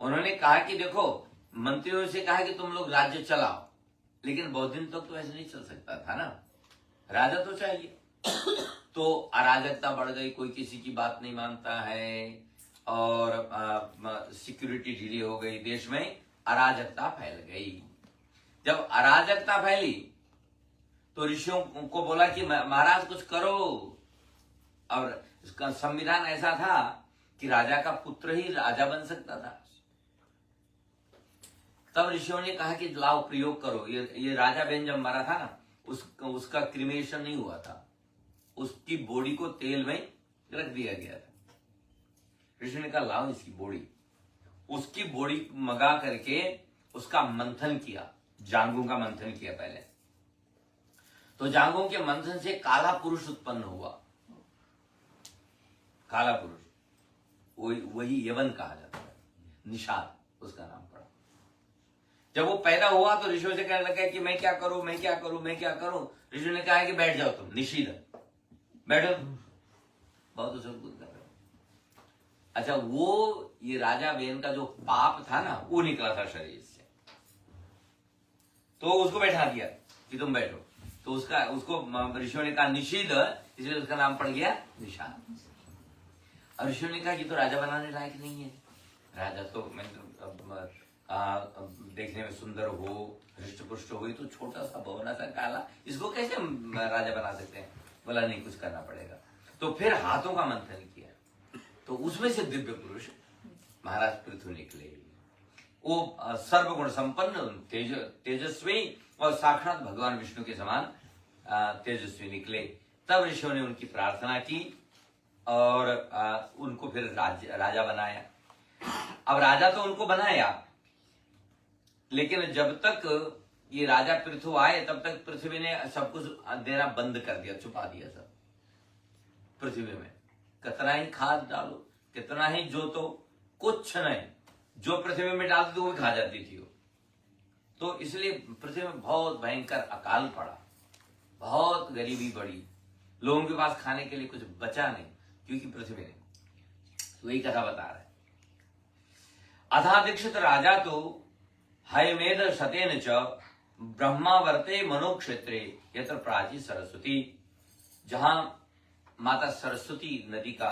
उन्होंने कहा कि देखो, मंत्रियों से कहा कि तुम लोग राज्य चलाओ, लेकिन बहुत दिन तक तो ऐसे नहीं चल सकता था ना, राजा तो चाहिए। तो अराजकता बढ़ गई, कोई किसी की बात नहीं मानता है और सिक्योरिटी ढीली हो गई, देश में अराजकता फैल गई। जब अराजकता फैली तो ऋषियों को बोला कि महाराज कुछ करो। और इसका संविधान ऐसा था कि राजा का पुत्र ही राजा बन सकता था। तब ऋषियों ने कहा कि लाओ प्रयोग करो। ये राजा बेन जब मरा था ना, उसका क्रिमेशन नहीं हुआ था, उसकी बॉडी को तेल में रख दिया गया था। ऋषि ने कहा लाओ इसकी बॉडी, उसकी बॉडी मंगा करके उसका मंथन किया जांघों का मंथन किया पहले। तो जांघों के मंथन से काला पुरुष उत्पन्न हुआ। काला पुरुष वही यवन कहा जाता है, निषाद उसका नाम पड़ा। जब वो पैदा हुआ तो ऋषियों से कहने लगा कि मैं क्या करूं, मैं क्या करूं, मैं क्या करूं। ऋषियों ने कहा कि बैठ जाओ तुम, निषीद बैठो, बहुत उछल कूद कर रहे हो। अच्छा, वो ये राजा बेन का जो पाप था ना, वो निकला था शरीर से, तो उसको बैठा दिया कि तुम बैठो। तो उसको ऋषियों ने कहा निषीद, इसलिए उसका नाम पड़ गया निषाद। और ऋषियों ने कहा कि तो राजा बनाने लायक नहीं है, राजा तो देखने में सुंदर हो, हृष्ट पुष्ट हो, तो छोटा सा भवना सा काला, इसको कैसे हम राजा बना सकते हैं। बोला नहीं, कुछ करना पड़ेगा। तो फिर हाथों का मंथन किया, तो उसमें से दिव्य पुरुष महाराज पृथु निकले। वो सर्वगुण संपन्न, तेजस्वी और साक्षात भगवान विष्णु के समान तेजस्वी निकले। तब ऋषियों ने उनकी प्रार्थना की और उनको फिर राजा बनाया। अब राजा तो उनको बनाया, लेकिन जब तक ये राजा पृथु आए तब तक पृथ्वी ने सब कुछ देना बंद कर दिया, छुपा दिया सब पृथ्वी में। कितना ही खाद डालो, कितना ही जोतो, कुछ नहीं, जो पृथ्वी में डालती थी वो खा जाती थी वो। तो इसलिए पृथ्वी में बहुत भयंकर अकाल पड़ा, बहुत गरीबी बढ़ी, लोगों के पास खाने के लिए कुछ बचा नहीं, क्योंकि पृथ्वी ने। वही कथा बता रहा है। अथादीक्षित राजा तो हयमेध शतेन च ब्रह्मावर्ते मनोक्षेत्रे यत्र प्राची सरस्वती, जहां माता सरस्वती नदी का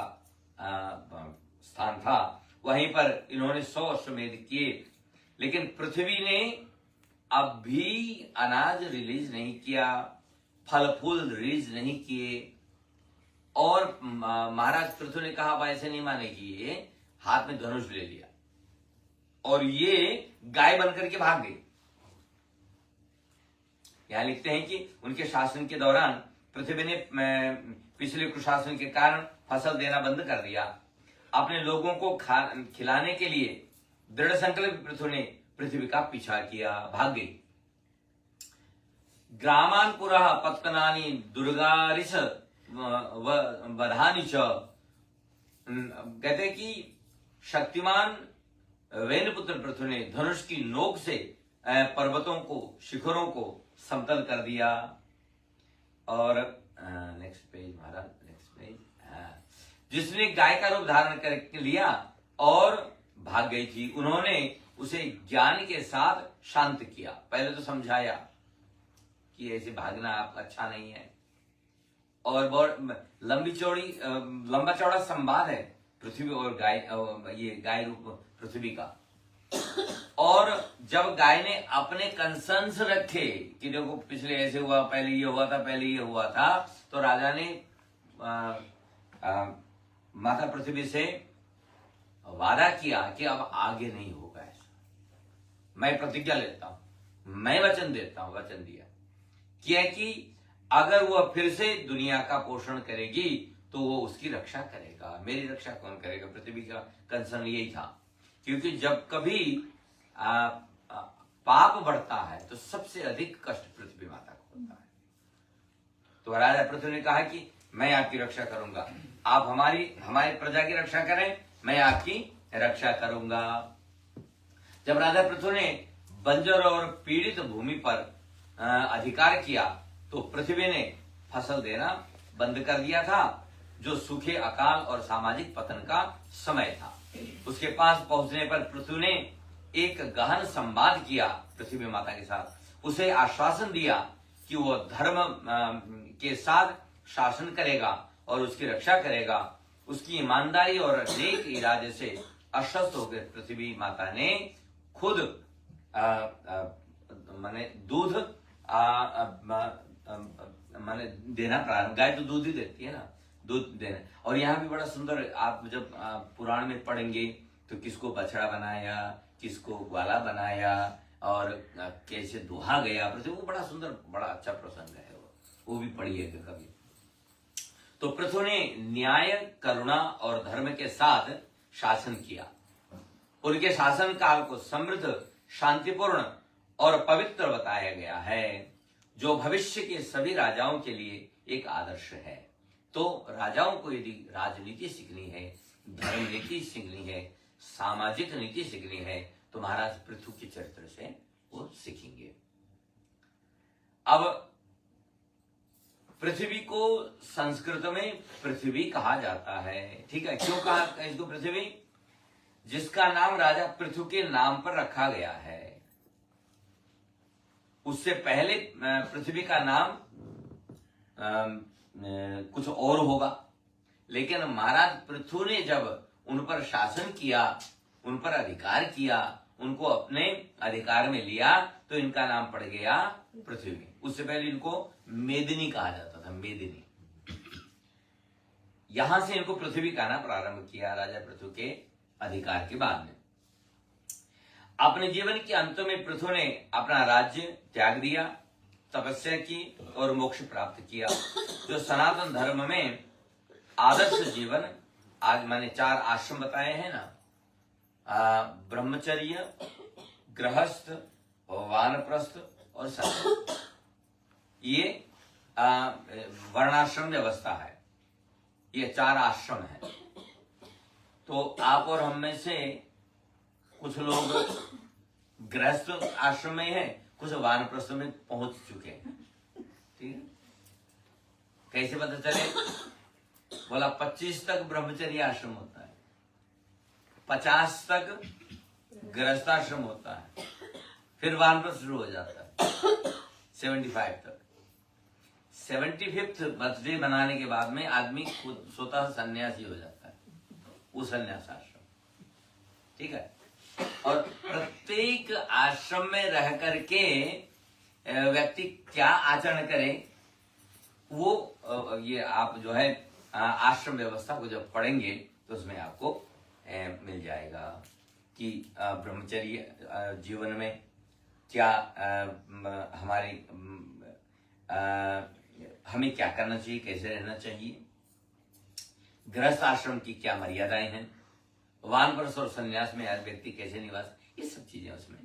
स्थान था, वहीं पर इन्होंने 100 अश्वमेध किए। लेकिन पृथ्वी ने अब भी अनाज रिलीज नहीं किया, फल फूल रिलीज नहीं किए। और महाराज पृथु ने कहा, अब ऐसे नहीं मानेगी, ये हाथ में धनुष ले लिया और ये गाय बनकर के भाग गई। यहां लिखते हैं कि उनके शासन के दौरान पृथ्वी ने पिछले कुशासन के कारण फसल देना बंद कर दिया। अपने लोगों को खिलाने के लिए दृढ़ संकल्प पृथु ने पृथ्वी का पीछा किया, भाग गई। ग्रामान पुरः पत्तनानि दुर्गारिस वधानि च, कहते कि शक्तिमान वेनपुत्र पृथु ने धनुष की नोक से पर्वतों को, शिखरों को समतल कर दिया। और नेक्स्ट पेज महाराज, नेक्स्ट पेज। जिसने गाय का रूप धारण कर लिया और भाग गई थी, उन्होंने उसे ज्ञान के साथ शांत किया। पहले तो समझाया कि ऐसे भागना आपका अच्छा नहीं है, और बहुत लंबा चौड़ा संवाद है पृथ्वी और गाय, ये गाय रूप पृथ्वी का। और जब गाय ने अपने कंसर्न्स रखे कि देखो पिछले ऐसे हुआ, पहले ये हुआ था, पहले ये हुआ था, तो राजा ने माता पृथ्वी से वादा किया कि अब आगे नहीं होगा ऐसा, मैं प्रतिज्ञा लेता हूं, मैं वचन देता हूं, वचन दिया कि अगर वह फिर से दुनिया का पोषण करेगी तो वो उसकी रक्षा करेगा। मेरी रक्षा कौन करेगा? पृथ्वी का कंसर्न यही था, क्योंकि जब कभी पाप बढ़ता है तो सबसे अधिक कष्ट पृथ्वी माता को होता है। तो राजा पृथ्वी ने कहा कि मैं आपकी रक्षा करूंगा, आप हमारी प्रजा की रक्षा करें, मैं आपकी रक्षा करूंगा। जब राजा पृथु ने बंजर और पीड़ित भूमि पर अधिकार किया तो पृथ्वी ने फसल देना बंद कर दिया था, जो सूखे, अकाल और सामाजिक पतन का समय था। उसके पास पहुंचने पर पृथ्वी ने एक गहन संवाद किया पृथ्वी माता के साथ। उसे आश्वासन दिया कि वह धर्म के साथ शासन करेगा और उसकी रक्षा करेगा। उसकी ईमानदारी और नेक इरादे से आश्वस्त होकर पृथ्वी माता ने खुद माने दूध माने देना प्रारंभ। गाय तो दूध ही देती है ना, दूध देना। और यहाँ भी बड़ा सुंदर, आप जब पुराण में पढ़ेंगे तो किसको बछड़ा बनाया, किसको ग्वाला बनाया और कैसे दुहा गया पृथ्वी, वो बड़ा सुंदर, बड़ा अच्छा प्रसंग है, वो भी पढ़िएगा कभी। तो पृथु ने न्याय, करुणा और धर्म के साथ शासन किया। उनके शासन काल को समृद्ध, शांतिपूर्ण और पवित्र बताया गया है, जो भविष्य के सभी राजाओं के लिए एक आदर्श है। तो राजाओं को यदि राजनीति सीखनी है, धर्म नीति सीखनी है, सामाजिक नीति सीखनी है, तो महाराज पृथु के चरित्र से वो सीखेंगे। अब पृथ्वी को संस्कृत में पृथ्वी कहा जाता है, ठीक है। क्यों कहा इसको पृथ्वी? जिसका नाम राजा पृथु के नाम पर रखा गया है। उससे पहले पृथ्वी का नाम कुछ और होगा, लेकिन महाराज पृथु ने जब उन पर शासन किया, उन पर अधिकार किया, उनको अपने अधिकार में लिया, तो इनका नाम पड़ गया पृथ्वी। उससे पहले इनको मेदिनी कहा जाता था, मेदिनी। यहां से इनको पृथ्वी कहना प्रारंभ किया राजा पृथु के अधिकार के बाद में। अपने जीवन के अंत में पृथु ने अपना राज्य त्याग दिया, तपस्या की और मोक्ष प्राप्त किया। जो सनातन धर्म में आदर्श जीवन, आज मैंने 4 आश्रम बताए हैं ना, ब्रह्मचर्य, गृहस्थ, वानप्रस्थ और सन्यास, ये वर्णाश्रम व्यवस्था है। ये 4 आश्रम है। तो आप और हम में से कुछ लोग गृहस्थ आश्रम में हैं, कुछ वानप्रस्थ में पहुंच चुके हैं, ठीक है। कैसे पता चले? बोला 25 तक ब्रह्मचर्य आश्रम होता है, 50 तक गृहस्थाश्रम होता है, फिर वानप्रस्थ शुरू हो जाता है 75 तक। 75th बर्थडे बनाने के बाद में आदमी खुद स्वतः सन्यासी हो जाता है, वो सन्यास आश्रम, ठीक है। और प्रत्येक आश्रम में रह करके व्यक्ति क्या आचरण करे, वो ये आप जो है आश्रम व्यवस्था को जब पढ़ेंगे तो उसमें आपको मिल जाएगा कि ब्रह्मचर्य जीवन में क्या हमारे हमें क्या करना चाहिए, कैसे रहना चाहिए, गृहस्थ आश्रम की क्या मर्यादाएं हैं, वानप्रस्थ और संन्यास में आज व्यक्ति कैसे निवास, ये सब चीजें उसमें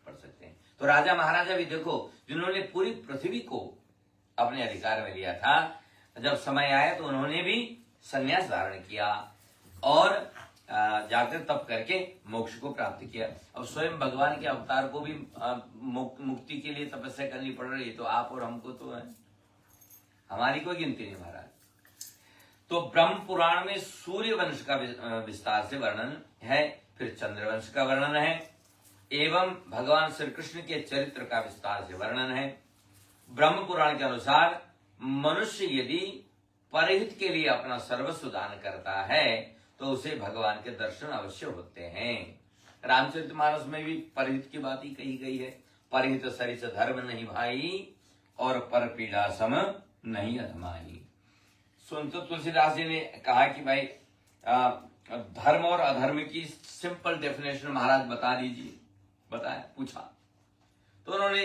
पढ़ सकते हैं। तो राजा महाराजा भी देखो, जिन्होंने पूरी पृथ्वी को अपने अधिकार में लिया था, जब समय आया तो उन्होंने भी संन्यास धारण किया और जाकर तप करके मोक्ष को प्राप्त किया। अब स्वयं भगवान के अवतार को भी मुक्ति के लिए तपस्या करनी पड़ रही है, तो आप और हमको तो है, हमारी कोई गिनती नहीं महाराज। तो ब्रह्म पुराण में सूर्य वंश का विस्तार से वर्णन है, फिर चंद्रवंश का वर्णन है, एवं भगवान श्री कृष्ण के चरित्र का विस्तार से वर्णन है। ब्रह्म पुराण के अनुसार मनुष्य यदि परहित के लिए अपना सर्वस्व दान करता है तो उसे भगवान के दर्शन अवश्य होते हैं। रामचरितमानस में भी परहित की बात ही कही गई है, परहित सरिस धर्म नहीं भाई और पर पीड़ा सम नहीं अधमाई। सुनते तुलसीदास जी ने कहा कि भाई धर्म और अधर्म की सिंपल डेफिनेशन महाराज बता दीजिए, बताया, पूछा तो उन्होंने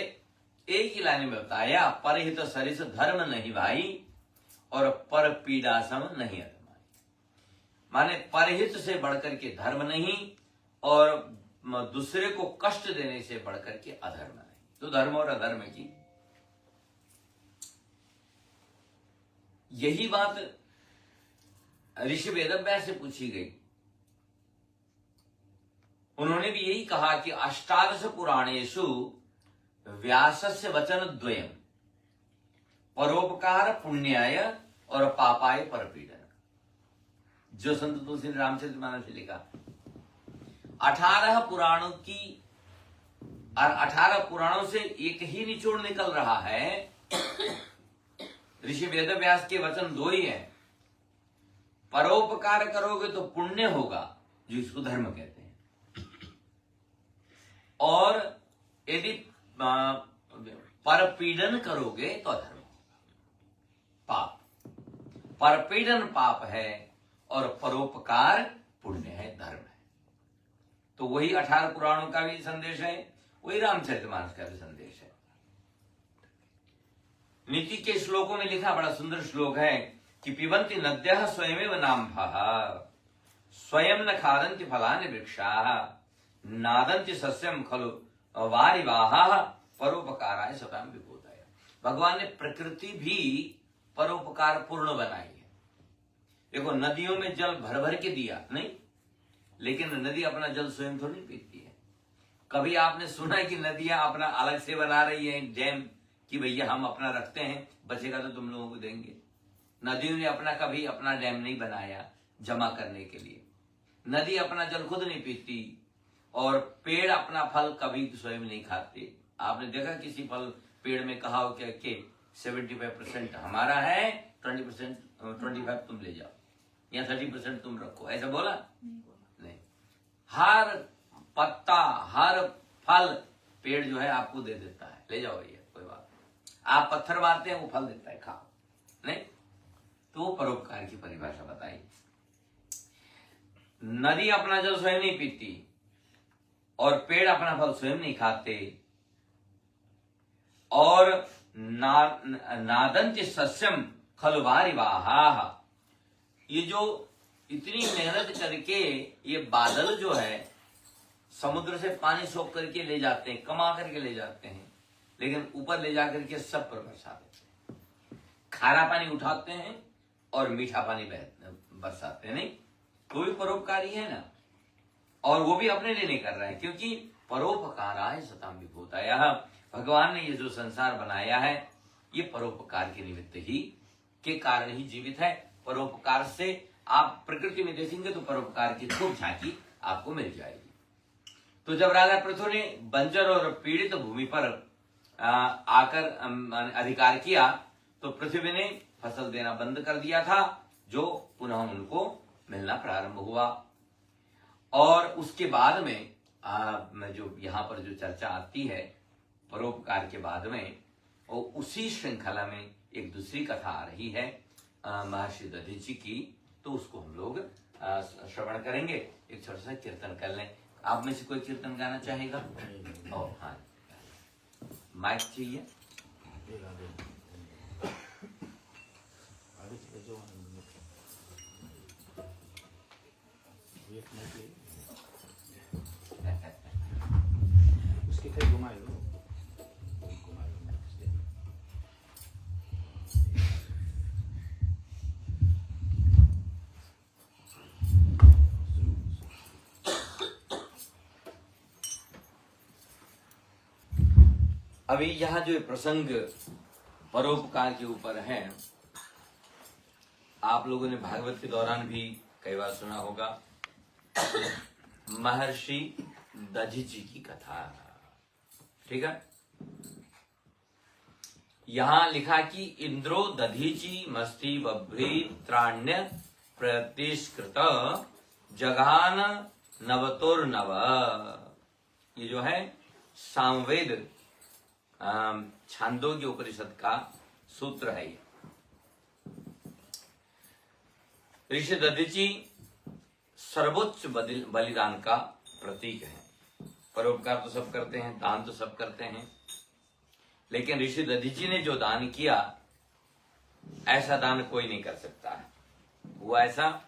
एक ही लाइन में बताया, परहित सरिस धर्म नहीं भाई और पर पीड़ा सम नहीं अधमाई। माने परहित से बढ़कर के धर्म नहीं और दूसरे को कष्ट देने से बढ़कर के अधर्म नहीं। तो धर्म और अधर्म की यही बात ऋषि वेदव्यास से पूछी गई। उन्होंने भी यही कहा कि अष्टादश पुराणेषु व्यासस्य वचन द्वयम्, परोपकार पुण्याय और पापाय परपीडन। जो संत तुलसी ने रामचरितमानस से लिखा, 18 पुराणों की 18 पुराणों से एक ही निचोड़ निकल रहा है। ऋषि वेदव्यास के वचन 2 ही हैं, परोपकार करोगे तो पुण्य होगा, जो इसको धर्म कहते हैं, और यदि परपीडन करोगे तो अधर्म, पाप। परपीडन पाप है और परोपकार पुण्य है, धर्म है। तो वही 18 पुराणों का भी संदेश है, वही रामचरितमानस का भी संदेश है। नीति के श्लोकों में लिखा बड़ा सुंदर श्लोक है कि पिबन्ति नद्यः स्वयमेव नाम्भः, स्वयं न खादन्ति फलानि वृक्षाः, नादन्ति सस्यं खलु वारिवाहा परोपकाराय सताम विभूताय। भगवान ने प्रकृति भी परोपकार पूर्ण बनाई है। देखो नदियों में जल भर भर के दिया नहीं, लेकिन नदी अपना जल स्वयं थोड़ी पीती है। कभी आपने सुना है कि नदियां अपना अलग से बना रही हैं डैम कि भैया हम अपना रखते हैं, बचेगा तो तुम लोगों को देंगे? नदियों ने अपना कभी अपना डैम नहीं बनाया जमा करने के लिए। नदी अपना जल खुद नहीं पीती और पेड़ अपना फल कभी स्वयं नहीं खाते। आपने देखा किसी फल पेड़ में कहा हो क्या कि 75% हमारा है, 25 तुम ले जाओ या 30% तुम रखो, ऐसा बोला? नहीं। हर पत्ता हर फल पेड़ जो है आपको दे देता है, ले जाओ भैया कोई बात नहीं। आप पत्थर मारते हैं वो फल देता है, खाओ। नहीं तो परोपकार की परिभाषा बताई। नदी अपना जल स्वयं नहीं पीती और पेड़ अपना फल स्वयं नहीं खाते और नादंत सस्यम खलु वारिवाहा। ये जो इतनी मेहनत करके ये बादल जो है समुद्र से पानी सोख करके ले जाते हैं, कमा करके ले जाते हैं, लेकिन ऊपर ले जाकर के सब पर बरसा देते हैं। खारा पानी उठाते हैं और मीठा पानी बरसाते हैं। नहीं वो भी परोपकारी है ना, और वो भी अपने लिए नहीं कर रहा है, क्योंकि परोपकाराय सताम विभूताय। भगवान ने ये जो संसार बनाया है ये परोपकार के निमित्त ही के कारण ही जीवित है। परोपकार से आप प्रकृति में देखेंगे तो परोपकार की खूब झांकी आपको मिल जाएगी। तो जब राजा पृथु ने बंजर और पीड़ित भूमि पर आकर अधिकार किया तो पृथ्वी ने फसल देना बंद कर दिया था, जो पुनः उनको मिलना प्रारंभ हुआ। और उसके बाद में जो यहाँ पर जो चर्चा आती है परोपकार के बाद में, और उसी श्रृंखला में एक दूसरी कथा आ रही है महर्षि दधीचि की, तो उसको हम लोग श्रवण करेंगे। एक छोटा सा कीर्तन कर लें। आप में से कोई कीर्तन गाना चाहेगा? ओ हाँ, माइक चाहिए। उसके कहीं घुमाए लो। अभी यहाँ जो प्रसंग परोपकार के ऊपर है, आप लोगों ने भागवत के दौरान भी कई बार सुना होगा। महर्षि दधीचि की कथा, ठीक है। यहां लिखा कि इंद्रो दधीचि मस्ति बभ्रीत्राण्य प्रतिष्कृत जघान नवतोर्नव। ये जो है सामवेद छांदोग्य उपनिषद का सूत्र है। ये ऋषि दधीचि सर्वोच्च बलिदान का प्रतीक है। परोपकार तो सब करते हैं, दान तो सब करते हैं, लेकिन ऋषि दधीचि ने जो दान किया ऐसा दान कोई नहीं कर सकता है। वो ऐसा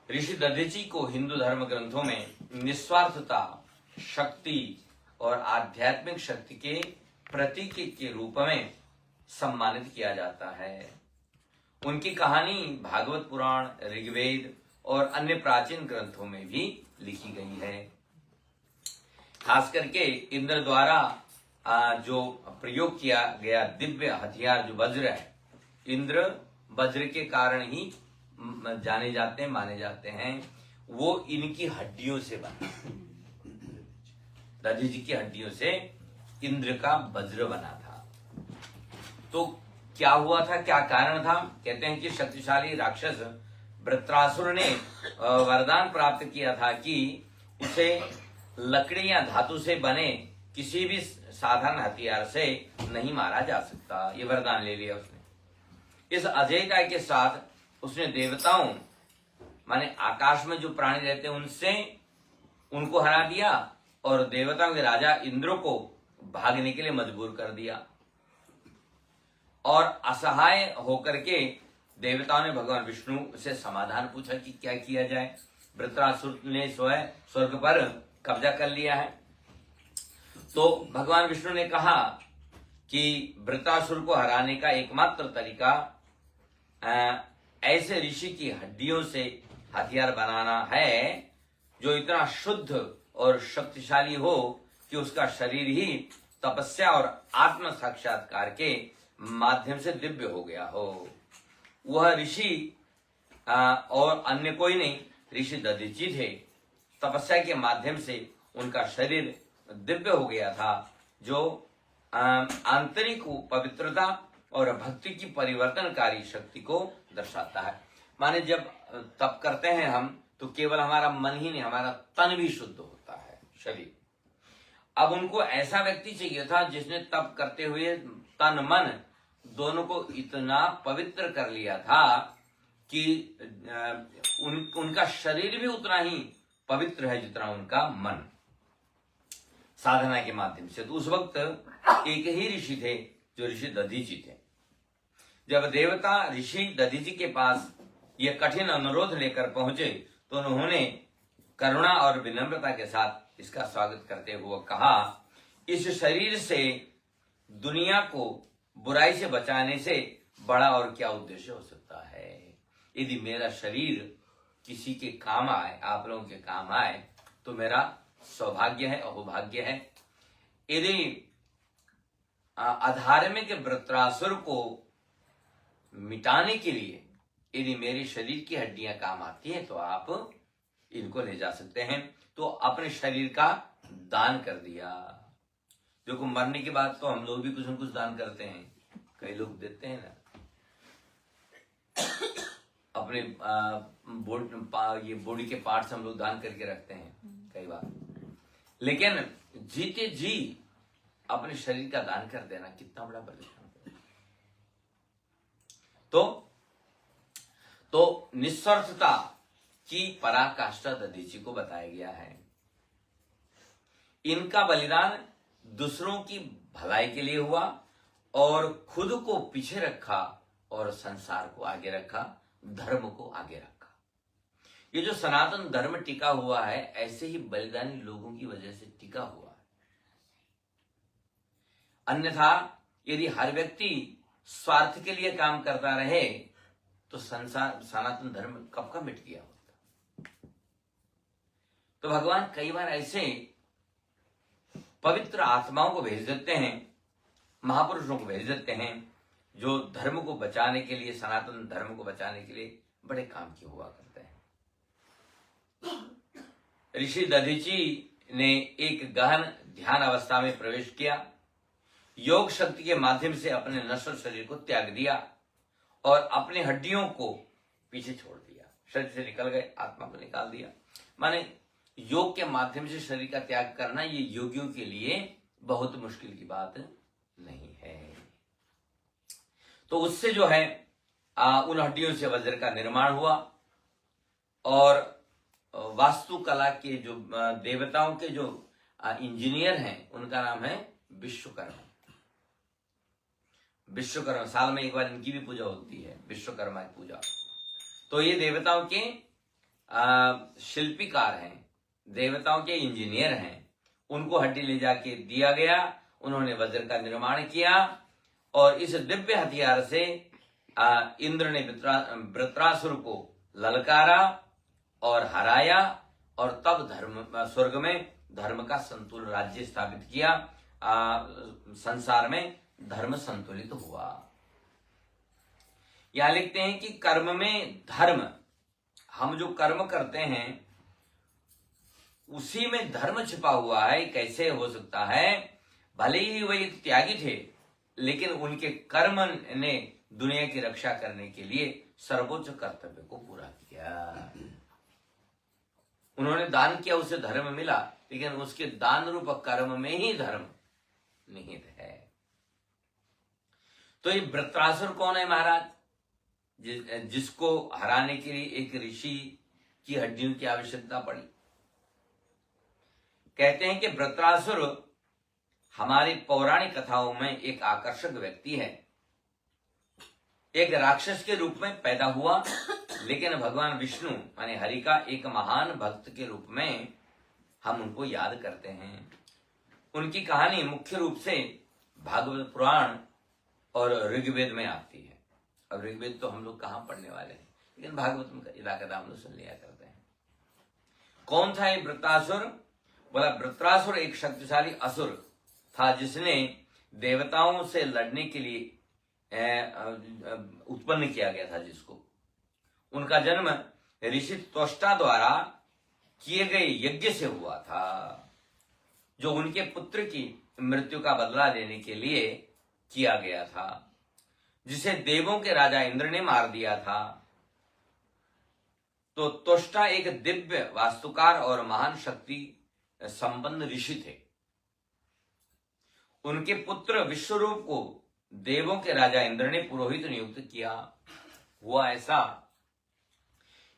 ऋषि दधीचि को हिंदू धर्म ग्रंथों में निस्वार्थता, शक्ति और आध्यात्मिक शक्ति के प्रतीक के रूप में सम्मानित किया जाता है। उनकी कहानी भागवत पुराण, ऋग्वेद और अन्य प्राचीन ग्रंथों में भी लिखी गई है। खास करके इंद्र द्वारा जो प्रयोग किया गया दिव्य हथियार जो वज्र है, इंद्र वज्र के कारण ही जाने जाते हैं, माने जाते हैं। वो इनकी हड्डियों से बना, दधीचि की हड्डियों से इंद्र का वज्र बना था। तो क्या हुआ था, क्या कारण था? कहते हैं कि शक्तिशाली राक्षस वृत्रासुर ने वरदान प्राप्त किया था कि उसे लकड़ी या धातु से बने किसी भी साधारण हथियार से नहीं मारा जा सकता। ये वरदान ले लिया उसने। इस अजेयता के साथ उसने देवताओं माने आकाश में जो प्राणी रहते हैं उनसे उनको हरा दिया और देवताओं के राजा इंद्र को भागने के लिए मजबूर कर दिया। और असहाय होकर के देवताओं ने भगवान विष्णु से समाधान पूछा कि क्या किया जाए। वृत्रासुर ने स्वयं स्वर्ग पर कब्जा कर लिया है तो भगवान विष्णु ने कहा कि वृत्रासुर को हराने का एकमात्र तरीका ऐसे ऋषि की हड्डियों से हथियार बनाना है जो इतना शुद्ध और शक्तिशाली हो कि उसका शरीर ही तपस्या और आत्म साक्षात्कार के माध्यम से दिव्य हो गया हो। वह ऋषि और अन्य कोई नहीं, ऋषि दधीचि थे। तपस्या के माध्यम से उनका शरीर दिव्य हो गया था, जो आंतरिक पवित्रता और भक्ति की परिवर्तनकारी शक्ति को दर्शाता है। माने जब तप करते हैं हम, तो केवल हमारा मन ही नहीं, हमारा तन भी शुद्ध होता है, शरीर। अब उनको ऐसा व्यक्ति चाहिए था जिसने तप करते हुए तन मन दोनों को इतना पवित्र कर लिया था कि उनका शरीर भी उतना ही पवित्र है जितना उनका मन, साधना के माध्यम से। तो उस वक्त एक ही ऋषि थे जो ऋषि दधीचि थे। जब देवता ऋषि दधीचि के पास यह कठिन अनुरोध लेकर पहुंचे तो उन्होंने करुणा और विनम्रता के साथ इसका स्वागत करते हुए कहा, इस शरीर से दुनिया को बुराई से बचाने से बड़ा और क्या उद्देश्य हो सकता है। यदि मेरा शरीर किसी के काम आए, आप लोगों के काम आए, तो मेरा सौभाग्य है, अहोभाग्य है। यदि अधार्मिक वृत्रासुर को मिटाने के लिए यदि मेरे शरीर की हड्डियां काम आती हैं तो आप इनको ले जा सकते हैं। तो अपने शरीर का दान कर दिया। देखो, मरने के बाद तो हम लोग भी कुछ न कुछ दान करते हैं, कई लोग देते हैं ना अपने ये बॉडी के पार्ट्स हम लोग दान करके रखते हैं कई बार। लेकिन जीते जी अपने शरीर का दान कर देना कितना बड़ा बलिदान है। तो निस्वार्थता की पराकाष्ठा दधीचि को बताया गया है। इनका बलिदान दूसरों की भलाई के लिए हुआ और खुद को पीछे रखा और संसार को आगे रखा, धर्म को आगे रखा। ये जो सनातन धर्म टिका हुआ है, ऐसे ही बलिदानी लोगों की वजह से टिका हुआ है। अन्यथा यदि हर व्यक्ति स्वार्थ के लिए काम करता रहे तो संसार, सनातन धर्म कब का मिट गया होता। तो भगवान कई बार ऐसे पवित्र आत्माओं को भेज देते हैं, महापुरुषों को भेज देते हैं, जो धर्म को बचाने के लिए, सनातन धर्म को बचाने के लिए बड़े काम किए हुआ करते हैं। ऋषि दधीचि ने एक गहन ध्यान अवस्था में प्रवेश किया, योग शक्ति के माध्यम से अपने नश्वर शरीर को त्याग दिया और अपने हड्डियों को पीछे छोड़ दिया। शरीर से निकल गए, आत्मा को निकाल दिया। माने योग के माध्यम से शरीर का त्याग करना ये योगियों के लिए बहुत मुश्किल की बात नहीं है। तो उससे जो है उन हड्डियों से वज्र का निर्माण हुआ और वास्तुकला के जो देवताओं के जो इंजीनियर हैं, उनका नाम है विश्वकर्मा। विश्वकर्मा, साल में एक बार इनकी भी पूजा होती है, विश्वकर्मा की पूजा। तो ये देवताओं के शिल्पीकार हैं, देवताओं के इंजीनियर हैं। उनको हड्डी ले जाके दिया गया, उन्होंने वज्र का निर्माण किया और इस दिव्य हथियार से इंद्र ने वृत्रासुर को ललकारा और हराया और तब स्वर्ग में धर्म का संतुलन राज्य स्थापित किया। संसार में धर्म संतुलित हुआ। यहां लिखते हैं कि कर्म में धर्म, हम जो कर्म करते हैं उसी में धर्म छिपा हुआ है। कैसे हो सकता है? भले ही वे एक त्यागी थे, लेकिन उनके कर्म ने दुनिया की रक्षा करने के लिए सर्वोच्च कर्तव्य को पूरा किया। उन्होंने दान किया, उसे धर्म मिला, लेकिन उसके दान रूप कर्म में ही धर्म निहित है। तो ये वृत्रासुर कौन है महाराज? जिसको हराने के लिए एक ऋषि की हड्डियों की आवश्यकता पड़ी। कहते हैं कि वृत्रासुर हमारी पौराणिक कथाओं में एक आकर्षक व्यक्ति है। एक राक्षस के रूप में पैदा हुआ, लेकिन भगवान विष्णु माने हरि का एक महान भक्त के रूप में हम उनको याद करते हैं। उनकी कहानी मुख्य रूप से भागवत पुराण और ऋग्वेद में आती है। अब ऋग्वेद तो हम लोग कहाँ पढ़ने वाले हैं, लेकिन भागवत में इलाका हम लोग सुन लिया करते हैं। कौन था ये वृत्रासुर? बोला वृत्रासुर एक शक्तिशाली असुर था जिसने देवताओं से लड़ने के लिए उत्पन्न किया गया था, जिसको उनका जन्म ऋषि त्वष्टा द्वारा किए गए यज्ञ से हुआ था, जो उनके पुत्र की मृत्यु का बदला लेने के लिए किया गया था, जिसे देवों के राजा इंद्र ने मार दिया था। तो त्वष्टा एक दिव्य वास्तुकार और महान शक्ति संपन्न ऋषि थे। उनके पुत्र विश्वरूप को देवों के राजा इंद्र ने पुरोहित नियुक्त किया। हुआ ऐसा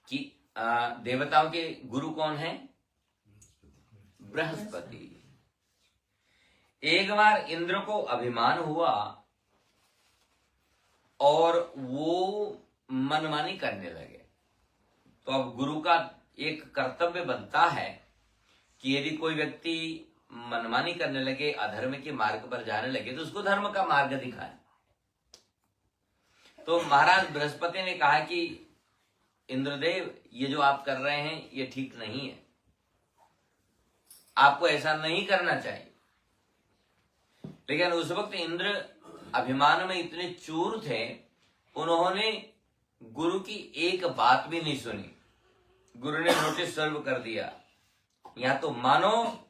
कि देवताओं के गुरु कौन है? बृहस्पति। एक बार इंद्र को अभिमान हुआ और वो मनमानी करने लगे। तो अब गुरु का एक कर्तव्य बनता है कि यदि कोई व्यक्ति मनमानी करने लगे, अधर्म के मार्ग पर जाने लगे, तो उसको धर्म का मार्ग दिखाए। तो महाराज बृहस्पति ने कहा कि इंद्रदेव, ये जो आप कर रहे हैं ये ठीक नहीं है, आपको ऐसा नहीं करना चाहिए। लेकिन उस वक्त इंद्र अभिमान में इतने चूर थे, उन्होंने गुरु की एक बात भी नहीं सुनी। गुरु ने नोटिस सर्व कर दिया, या तो मानो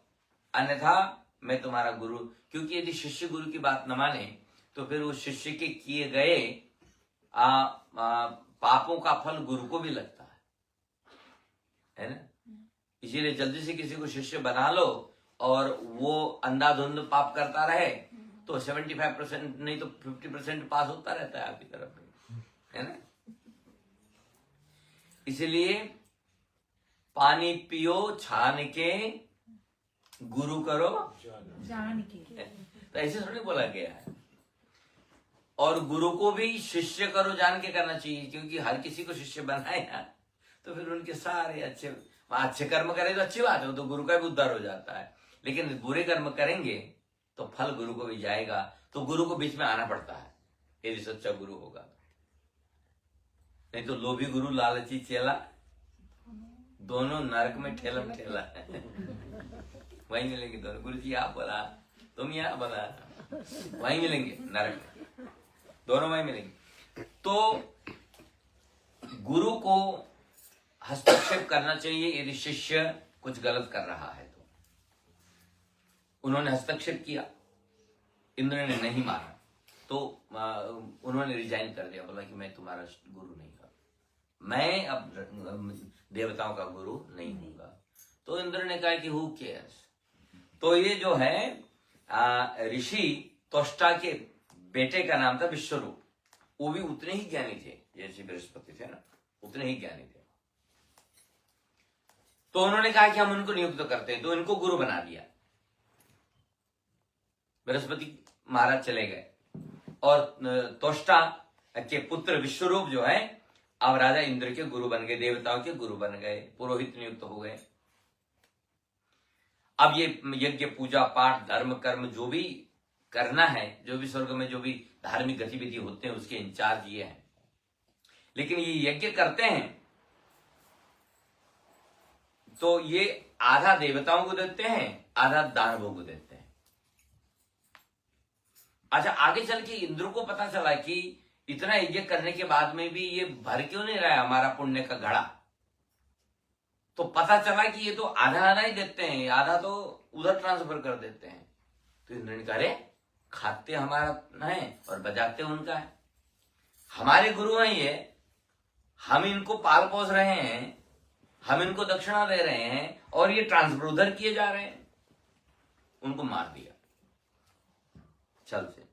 अन्यथा मैं तुम्हारा गुरु। क्योंकि यदि शिष्य गुरु की बात न माने तो फिर उस शिष्य के किए गए पापों का फल गुरु को भी लगता है ना। इसीलिए जल्दी से किसी को शिष्य बना लो और वो अंधाधुंध पाप करता रहे तो 75% नहीं तो 50% पास होता रहता है आपकी तरफ में, है ना। इसलिए पानी पियो छान के, गुरु करो जान के। तो ऐसे थोड़ी बोला गया है। और गुरु को भी शिष्य करो जान के करना चाहिए, क्योंकि हर किसी को शिष्य बनाए ना तो फिर उनके सारे अच्छे कर्म करें तो अच्छी बात है, तो गुरु का भी उद्धार हो जाता है। लेकिन बुरे कर्म करेंगे तो फल गुरु को भी जाएगा। तो गुरु को बीच में आना पड़ता है यदि सच्चा गुरु होगा। नहीं तो लोभी गुरु लालची चेला, दोनों नरक में ठेलम ठेला है। वहीं मिलेंगे दोनों। गुरु जी आप बोला, तुम यहाँ बोला, वहीं मिलेंगे नरक में, दोनों वहीं मिलेंगे। तो गुरु को हस्तक्षेप करना चाहिए यदि शिष्य कुछ गलत कर रहा है तो। उन्होंने हस्तक्षेप किया, इंद्र ने नहीं माना, तो उन्होंने रिजाइन कर दिया, बोला कि मैं तुम्हारा गुरु नहीं हूँ, मैं अब देवताओं का गुरु नहीं हूँगा। तो इंद्र ने कहा कि हु केयर्स। तो ये जो है ऋषि त्वष्टा के बेटे का नाम था विश्वरूप। वो भी उतने ही ज्ञानी थे जैसे बृहस्पति थे ना, उतने ही ज्ञानी थे। तो उन्होंने कहा कि हम उनको नियुक्त करते हैं, तो इनको गुरु बना दिया। बृहस्पति महाराज चले गए और त्वष्टा के पुत्र विश्वरूप जो है अब राजा इंद्र के गुरु बन गए, देवताओं के गुरु बन गए, पुरोहित नियुक्त हो गए। अब ये यज्ञ पूजा पाठ धर्म कर्म जो भी करना है, जो भी स्वर्ग में जो भी धार्मिक गतिविधि होते हैं, उसके इंचार्ज ये हैं। लेकिन ये यज्ञ करते हैं तो ये आधा देवताओं को देते हैं, आधा दानवों को देते हैं। अच्छा, आगे चल के इंद्र को पता चला कि इतना यज्ञ करने के बाद में भी ये भर क्यों नहीं रहा है हमारा पुण्य का घड़ा। तो पता चला कि ये तो आधा आधा ही देते हैं, आधा तो उधर ट्रांसफर कर देते हैं। तो इंद्र ने कहा, अरे खाते हमारा है और बजाते उनका है, हमारे गुरु हैं ये, हम इनको पाल पोस रहे हैं, हम इनको दक्षिणा दे रहे हैं और ये ट्रांसफर उधर किए जा रहे हैं। उनको मार दिया छल से।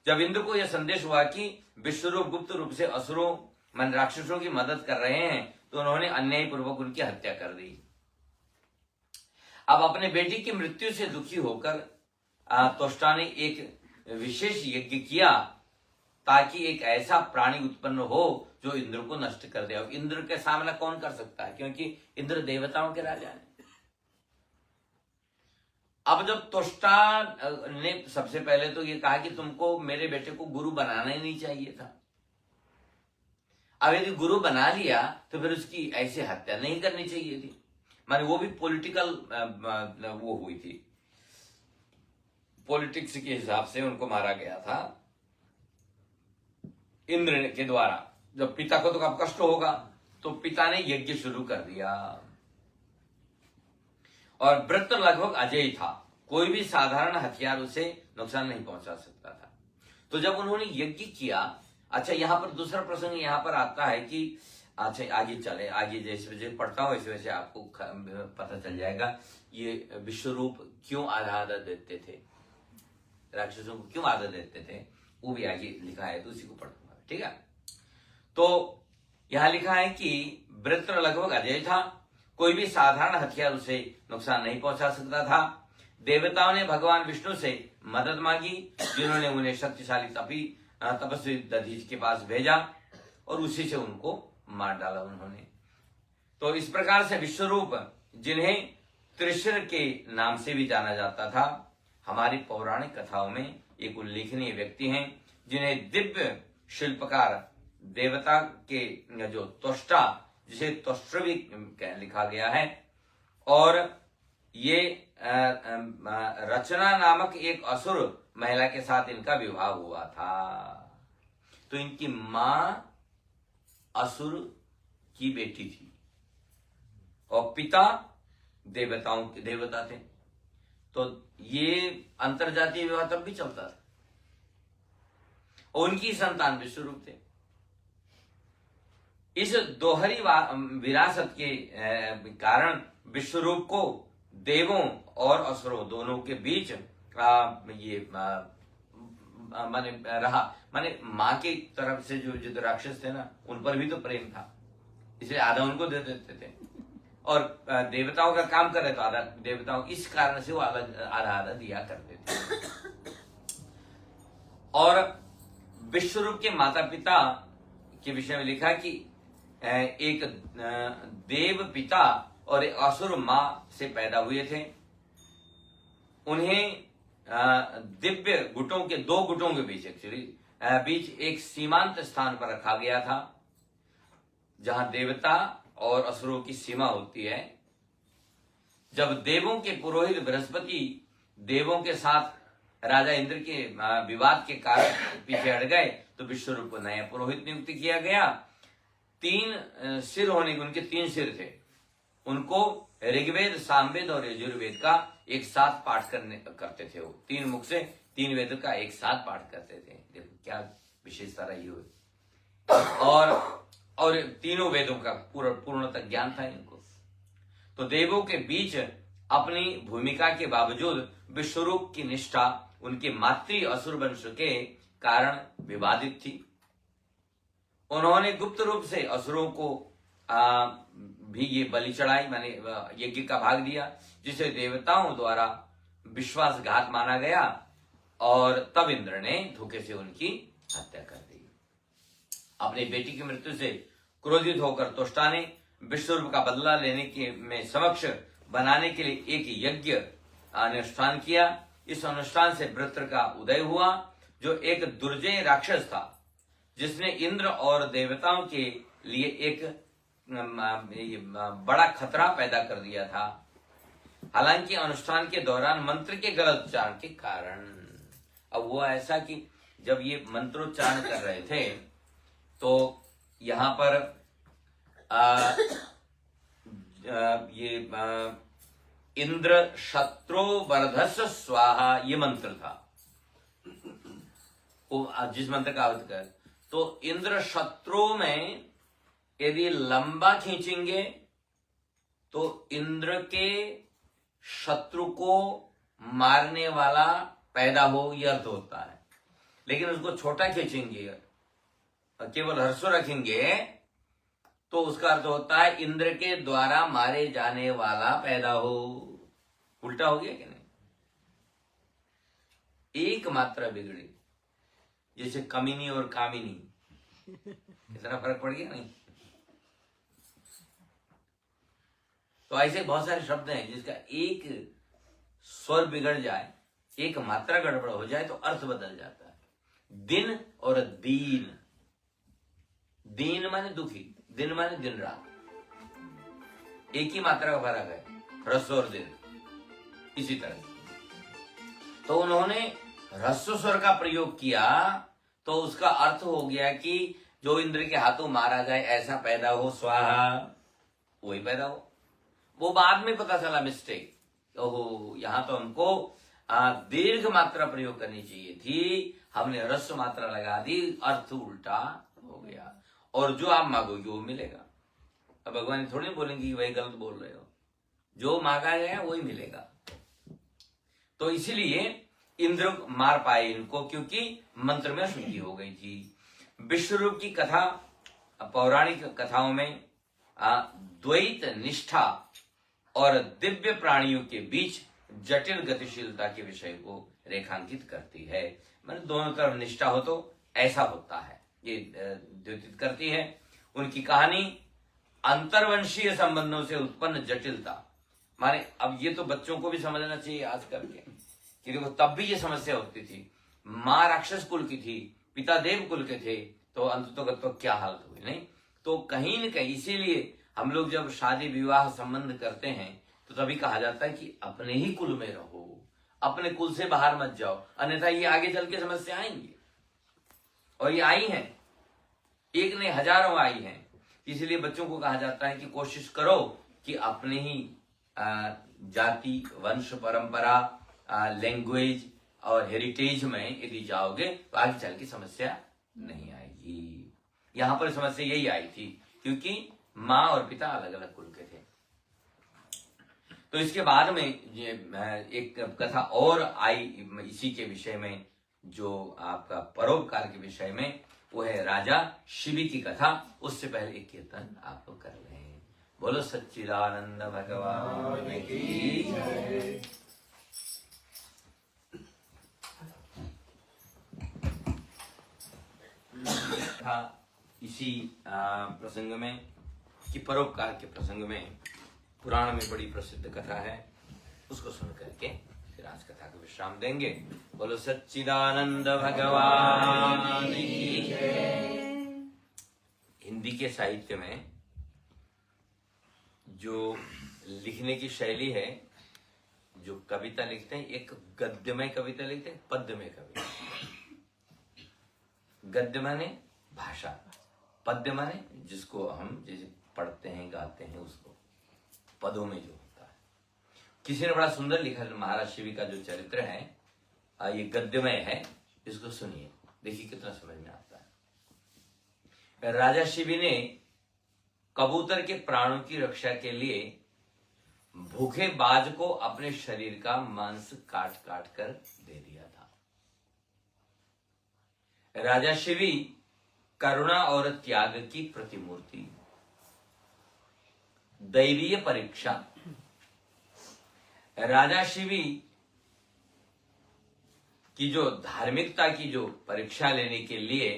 जब इंद्र को यह संदेश हुआ कि विश्वरूप गुप्त रूप से असुरों मन राक्षसों की मदद कर रहे हैं, तो उन्होंने अन्यायपूर्वक उनकी हत्या कर दी। अब अपने बेटी की मृत्यु से दुखी होकर त्वष्टा ने एक विशेष यज्ञ किया ताकि एक ऐसा प्राणी उत्पन्न हो जो इंद्र को नष्ट कर दे। अब इंद्र के सामना कौन कर सकता है, क्योंकि इंद्र देवताओं के राजा हैं। अब जब त्वष्टा ने सबसे पहले तो ये कहा कि तुमको मेरे बेटे को गुरु बनाना ही नहीं चाहिए था। अब यदि गुरु बना लिया तो फिर उसकी ऐसी हत्या नहीं करनी चाहिए थी, माने वो भी पॉलिटिकल वो हुई थी, पॉलिटिक्स के हिसाब से उनको मारा गया था इंद्र के द्वारा। जब पिता को तो अब कष्ट होगा तो पिता ने यज्ञ शुरू कर दिया और व्रत लगभग अजेय था, कोई भी साधारण हथियार उसे नुकसान नहीं पहुंचा सकता था। तो जब उन्होंने यज्ञ किया, अच्छा यहां पर दूसरा प्रसंग यहां पर आता है कि अच्छा आगे चले, आगे जैसे जैसे पढ़ता हूं वैसे वैसे आपको पता चल जाएगा ये विश्वरूप क्यों आधा देते थे, राक्षसों को क्यों आधा देते थे, वो भी आगे लिखा है तो उसी को पढ़ूंगा, ठीक है। तो यहां लिखा है कि व्रत लगभग अजेय था, कोई भी साधारण हथियार उसे नुकसान नहीं पहुंचा सकता था। देवताओं ने भगवान विष्णु से मदद मांगी, जिन्होंने उन्हें शक्तिशाली तपस्वी दधीच के पास भेजा और उसी से उनको मार डाला उन्होंने। तो इस प्रकार से विश्वरूप, जिन्हें त्रिशर के नाम से भी जाना जाता था, हमारी पौराणिक कथाओं में एक उल्लेखनीय व्यक्ति हैं, जिन्हें दिव्य शिल्पकार देवता के जो त्वष्टा, जिसे त्वष्ट्र भी लिखा गया है, और ये रचना नामक एक असुर महिला के साथ इनका विवाह हुआ था। तो इनकी मां असुर की बेटी थी और पिता देवता थे। तो ये अंतरजातीय विवाह तब भी चलता था और उनकी संतान विश्वरूप थे। इस दोहरी विरासत के कारण विश्वरूप को देवों और असुरों दोनों के बीच माने मां की तरफ से जो राक्षस थे ना, उन पर भी तो प्रेम था, इसलिए आधा उनको दे देते थे, और देवताओं का काम करे तो आधा देवताओं, इस कारण से वो आधा आधा दिया करते थे। और विश्वरूप के माता पिता के विषय में लिखा कि एक देव पिता और एक असुर मां से पैदा हुए थे। उन्हें दिव्य गुटों के, दो गुटों के बीच बीच एक सीमांत स्थान पर रखा गया था, जहां देवता और असुरों की सीमा होती है। जब देवों के पुरोहित बृहस्पति देवों के साथ राजा इंद्र के विवाद के कारण पीछे हट गए, तो विश्वरूप को नया पुरोहित नियुक्त किया गया। 3 सिर होने के, उनके 3 सिर थे, उनको ऋग्वेद, सामवेद और यजुर्वेद का एक साथ पाठ करते थे। वो 3 मुख से 3 वेद का एक साथ पाठ करते थे। देखो क्या विशेषता रही हो। और तीनों वेदों का पूर्णतः ज्ञान था इनको। तो देवों के बीच अपनी भूमिका के बावजूद विश्वरूप की निष्ठा उनके मातृ असुर वंश के कारण विवादित थी। उन्होंने गुप्त रूप से असुरों को भी ये बलि चढ़ाई, माने यज्ञ का भाग दिया, जिसे देवताओं द्वारा विश्वासघात माना गया, और तब इंद्र ने धोखे से उनकी हत्या कर दी। अपनी बेटी की मृत्यु से क्रोधित होकर त्वष्टा ने विश्वरूप का बदला लेने के में समक्ष बनाने के लिए एक यज्ञ अनुष्ठान किया। इस अनुष्ठान से वृत्र का उदय हुआ, जो एक दुर्जय राक्षस था, जिसने इंद्र और देवताओं के लिए एक बड़ा खतरा पैदा कर दिया था। हालांकि अनुष्ठान के दौरान मंत्र के गलत उच्चारण के कारण, अब वो ऐसा कि जब ये मंत्रोच्चारण कर रहे थे तो यहां पर इंद्र शत्रु वर्धस्व स्वाहा ये मंत्र था, जिस मंत्र का अर्थ कर, तो इंद्र शत्रु में यदि लंबा खींचेंगे तो इंद्र के शत्रु को मारने वाला पैदा हो, यह अर्थ होता है। लेकिन उसको छोटा खींचेंगे और केवल ह्रस्व रखेंगे तो उसका अर्थ होता है इंद्र के द्वारा मारे जाने वाला पैदा हो। उल्टा हो गया कि नहीं? एक मात्रा बिगड़ी, जैसे कमीनी और कामिनी, इतना फर्क पड़ गया नहीं? तो ऐसे बहुत सारे शब्द हैं जिसका एक स्वर बिगड़ जाए, एक मात्रा गड़बड़ हो जाए तो अर्थ बदल जाता है। दिन और दीन, दीन माने दुखी, दिन माने दिन रात, एक ही मात्रा का फर्क है, ह्रस्व और दिन। इसी तरह तो उन्होंने ह्रस्व स्वर का प्रयोग किया तो उसका अर्थ हो गया कि जो इंद्र के हाथों मारा जाए ऐसा पैदा हो, स्वाहा, वही पैदा हो। वो बाद में पता चला मिस्टेक, ओहो यहां तो हमको दीर्घ मात्रा प्रयोग करनी चाहिए थी, हमने ह्रस्व मात्रा लगा दी, अर्थ उल्टा हो गया, और जो आप मांगोगे वो मिलेगा। अब भगवान थोड़ी बोलेंगे कि वही गलत बोल रहे हो, जो मांगा गया वही मिलेगा। तो इसीलिए इंद्र मार पाए इनको, क्योंकि मंत्र में शुद्धि हो गई थी। विश्वरूप की कथा पौराणिक कथाओं में द्वैत निष्ठा और दिव्य प्राणियों के बीच जटिल गतिशीलता के विषय को रेखांकित करती है। मतलब दोनों तरफ निष्ठा हो तो ऐसा होता है, ये द्योतित करती है। उनकी कहानी अंतर्वंशीय संबंधों से उत्पन्न जटिलता, माने अब ये तो बच्चों को भी समझना चाहिए आज करके कि देखो तब भी ये समस्या होती थी, माँ राक्षस कुल की थी, पिता देव कुल के थे, तो अंततः तो क्या हालत हुई, नहीं? तो कहीं न कहीं इसीलिए हम लोग जब शादी विवाह संबंध करते हैं तो तभी कहा जाता है कि अपने ही कुल में रहो, अपने कुल से बाहर मत जाओ, अन्यथा ये आगे चल के समस्या आएंगी। और ये आई हैं, एक ने हजारों आई हैं। इसलिए बच्चों को कहा जाता है कि कोशिश करो कि अपने ही जाति, वंश, परंपरा, लैंग्वेज और हेरिटेज में यदि जाओगे तो आगे चल की समस्या नहीं आएगी। यहां पर समस्या यही आई थी क्योंकि माँ और पिता अलग अलग कुल के थे। तो इसके बाद में ये एक कथा और आई इसी के विषय में, जो आपका परोपकार के विषय में, वो है राजा शिवी की कथा। उससे पहले एक कीर्तन आप लोग कर रहे हैं। बोलो सच्चिदानंद भगवान की जय। इसी प्रसंग में कि परोपकार के प्रसंग में पुराण में बड़ी प्रसिद्ध कथा है, उसको सुन करके फिर आज कथा को विश्राम देंगे। बोलो सच्चिदानंद भगवान की जय। हिंदी के साहित्य में जो लिखने की शैली है, जो कविता लिखते हैं, एक गद्यमय कविता लिखते हैं, पद्यमय कविता। गद्य माने भाषा, पद्य माने जिसको हम जैसे पढ़ते हैं, गाते हैं, उसको पदों में जो होता है। किसी ने बड़ा सुंदर लिखा, महाराज शिवी का जो चरित्र है ये गद्यमय है, इसको सुनिए, देखिए कितना समझ में आता है। राजा शिवी ने कबूतर के प्राणों की रक्षा के लिए भूखे बाज को अपने शरीर का मांस काट काट कर दे दिया था। राजा शिवी करुणा और त्याग की प्रतिमूर्ति, दैवीय परीक्षा। राजा शिवी की जो धार्मिकता की जो परीक्षा लेने के लिए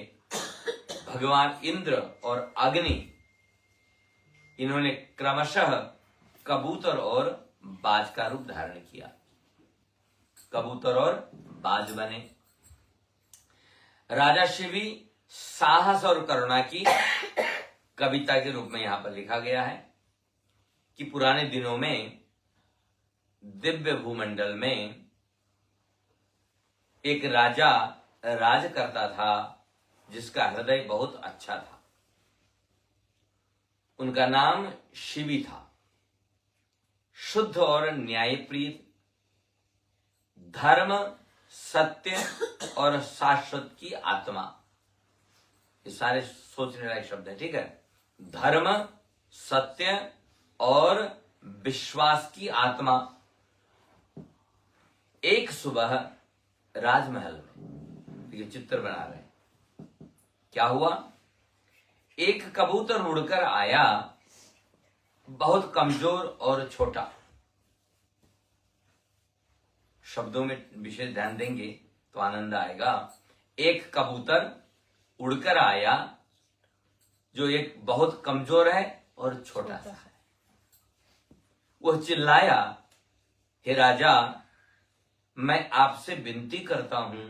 भगवान इंद्र और अग्नि, इन्होंने क्रमशः कबूतर और बाज का रूप धारण किया। कबूतर और बाज बने। राजा शिवी साहस और करुणा की कविता के रूप में यहां पर लिखा गया है कि पुराने दिनों में दिव्य भूमंडल में एक राजा राज करता था जिसका हृदय बहुत अच्छा था। उनका नाम शिवी था। शुद्ध और न्यायप्रिय, धर्म, सत्य और शाश्वत की आत्मा, ये सारे सोचने लायक शब्द है, ठीक है। धर्म, सत्य और विश्वास की आत्मा। एक सुबह राजमहल में, ये चित्र बना रहे हैं, क्या हुआ? एक कबूतर उड़कर आया, बहुत कमजोर और छोटा। शब्दों में विशेष ध्यान देंगे तो आनंद आएगा। एक कबूतर उड़कर आया जो एक बहुत कमजोर है और छोटा सा है। वह चिल्लाया, हे राजा, मैं आपसे विनती करता हूं,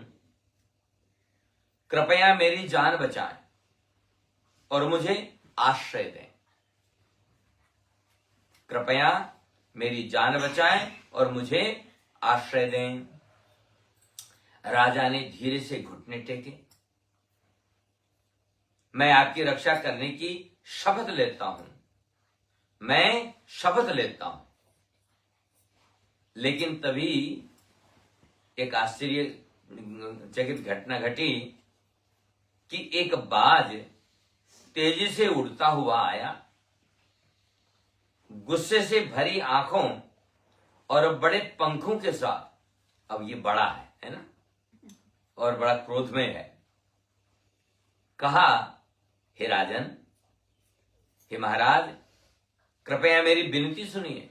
कृपया मेरी जान बचाएं और मुझे आश्रय दें। कृपया मेरी जान बचाएं और मुझे आश्रय दें। राजा ने धीरे से घुटने टेके। मैं आपकी रक्षा करने की शपथ लेता हूं, मैं शपथ लेता हूं। लेकिन तभी एक आश्चर्यचकित घटना घटी कि एक बाज तेजी से उड़ता हुआ आया, गुस्से से भरी आंखों और बड़े पंखों के साथ। अब ये बड़ा है ना, और बड़ा क्रोध में है। कहा, हे राजन, हे महाराज, कृपया मेरी विनती सुनिए।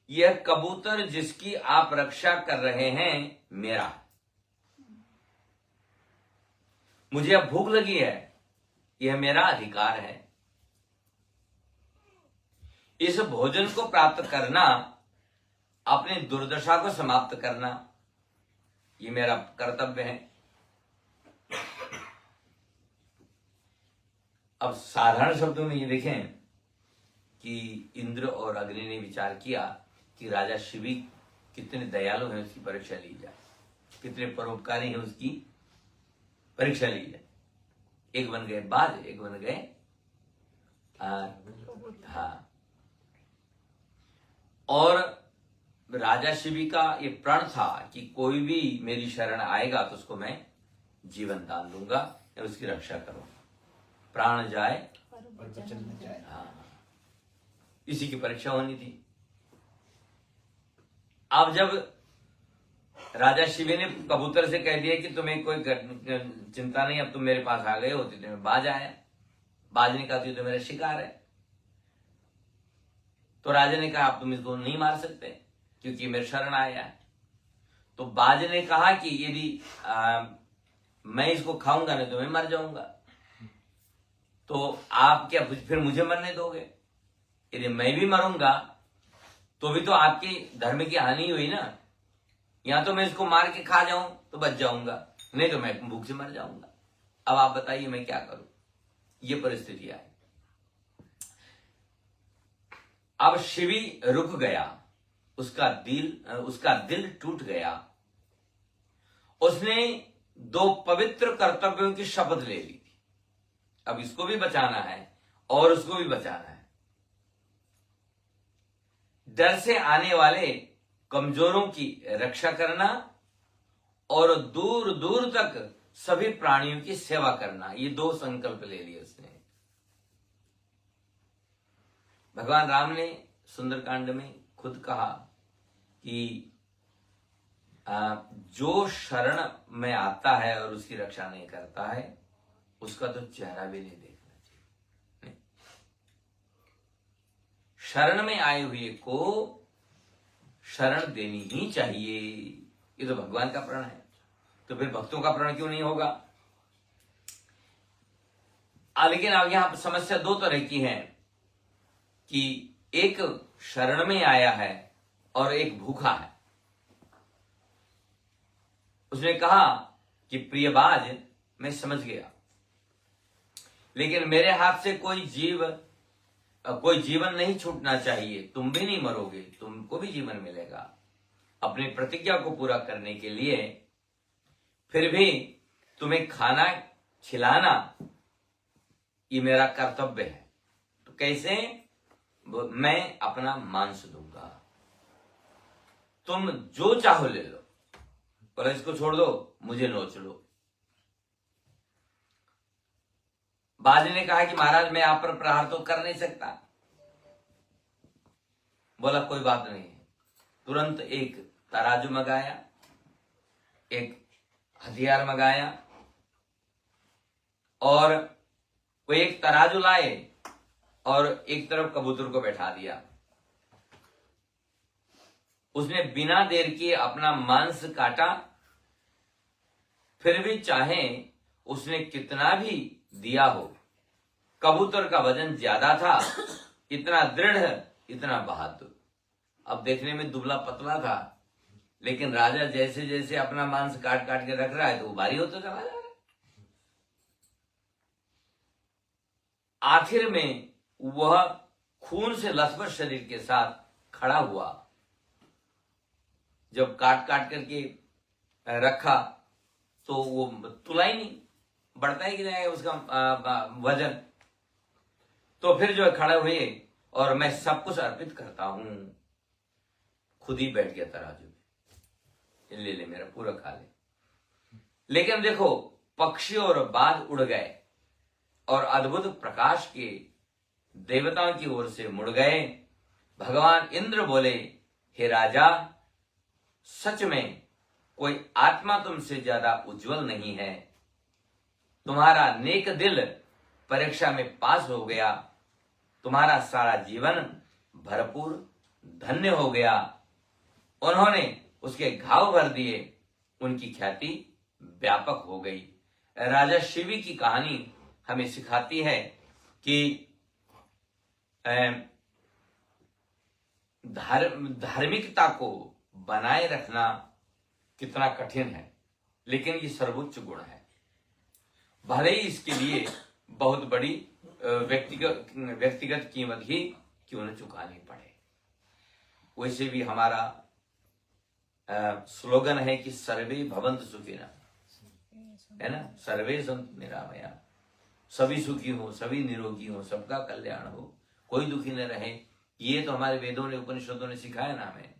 यह कबूतर जिसकी आप रक्षा कर रहे हैं मेरा है। मुझे अब भूख लगी है, यह मेरा अधिकार है। इस भोजन को प्राप्त करना, अपनी दुर्दशा को समाप्त करना, ये मेरा कर्तव्य है। अब साधारण शब्दों में ये देखें कि इंद्र और अग्नि ने विचार किया कि राजा शिवी कितने दयालु हैं, उसकी परीक्षा ली जाए, कितने परोपकारी हैं, उसकी परीक्षा ली जाए। एक बन गए बाज, एक बन गए हाँ। और राजा शिवी का ये प्रण था कि कोई भी मेरी शरण आएगा तो उसको मैं जीवन दान दूंगा या उसकी रक्षा करूंगा, प्राण जाए और वचन न जाए। हाँ, इसी की परीक्षा होनी थी। अब जब राजा शिवी ने कबूतर से कह दिया कि तुम्हें कोई चिंता नहीं, अब तुम मेरे पास आ गए हो, तो बाज आया। बाज ने कहा तो मेरा शिकार है। तो राजा ने कहा अब तुम इसको नहीं मार सकते क्योंकि मेरे शरण आया है। तो बाज ने कहा कि यदि मैं इसको खाऊंगा नहीं तो मैं मर जाऊंगा, तो आप क्या फिर मुझे मरने दोगे? यदि मैं भी मरूंगा तो भी तो आपकी धर्म की हानि हुई ना। या तो मैं इसको मार के खा जाऊं तो बच जाऊंगा, नहीं तो मैं भूख से मर जाऊंगा। अब आप बताइए मैं क्या करूं? ये परिस्थिति है। अब शिवी रुक गया, उसका दिल टूट गया। उसने 2 पवित्र कर्तव्यों की शपथ ले ली थी। अब इसको भी बचाना है और उसको भी बचाना है। डर से आने वाले कमजोरों की रक्षा करना और दूर दूर तक सभी प्राणियों की सेवा करना, ये 2 संकल्प ले लिए उसने। भगवान राम ने सुंदरकांड में खुद कहा कि जो शरण में आता है और उसकी रक्षा नहीं करता है, उसका तो चेहरा भी नहीं देखना चाहिए। शरण में आए हुए को शरण देनी ही चाहिए। ये तो भगवान का प्रण है, तो फिर भक्तों का प्रण क्यों नहीं होगा? लेकिन अब यहां समस्या 2 तरह की है कि एक शरण में आया है और एक भूखा है। उसने कहा कि प्रिय बाज, मैं समझ गया, लेकिन मेरे हाथ से कोई जीवन नहीं छूटना चाहिए। तुम भी नहीं मरोगे, तुमको भी जीवन मिलेगा। अपनी प्रतिज्ञा को पूरा करने के लिए फिर भी तुम्हें खाना खिलाना ये मेरा कर्तव्य है। तो कैसे? मैं अपना मांस दूंगा, तुम जो चाहो ले लो, पर इसको छोड़ दो, मुझे नोच लो। बाज ने कहा कि महाराज मैं आप पर प्रहार तो कर नहीं सकता। बोला कोई बात नहीं है। तुरंत एक तराजू मंगाया, एक हथियार मंगाया और वो एक तराजू लाए और एक तरफ कबूतर को बैठा दिया। उसने बिना देर किए अपना मांस काटा। फिर भी चाहे उसने कितना भी दिया हो, कबूतर का वजन ज्यादा था, इतना दृढ़, इतना बहादुर। अब देखने में दुबला पतला था, लेकिन राजा जैसे जैसे अपना मांस काट काट के रख रहा है तो वो भारी होता चला जा रहा है। आखिर में वह खून से लथपथ शरीर के साथ खड़ा हुआ। जब काट काट करके रखा तो वो तुला ही नहीं, बढ़ता ही जाएगा उसका वजन। तो फिर जो है खड़े हुए और मैं सब कुछ अर्पित करता हूं, खुद ही बैठ गया तराजू में, ले ले मेरा पूरा खा ले। लेकिन देखो पक्षी और बाज उड़ गए और अद्भुत प्रकाश के देवताओं की ओर से मुड़ गए। भगवान इंद्र बोले, हे राजा, सच में कोई आत्मा तुमसे ज्यादा उज्जवल नहीं है। तुम्हारा नेक दिल परीक्षा में पास हो गया, तुम्हारा सारा जीवन भरपूर धन्य हो गया। उन्होंने उसके घाव भर दिए, उनकी ख्याति व्यापक हो गई। राजा शिवी की कहानी हमें सिखाती है कि धार्मिकता को बनाए रखना कितना कठिन है, लेकिन ये सर्वोच्च गुण है। भले ही इसके लिए बहुत बड़ी व्यक्तिगत कीमत ही क्यों न चुकानी पड़े। वैसे भी हमारा स्लोगन है कि सर्वे भवन्तु सुखिनः, है ना, सर्वे सन्तु निरामया, सभी सुखी हो, सभी निरोगी हो, सबका कल्याण हो, कोई दुखी न रहे। ये तो हमारे वेदों ने, उपनिषदों ने सिखाया ना हमें।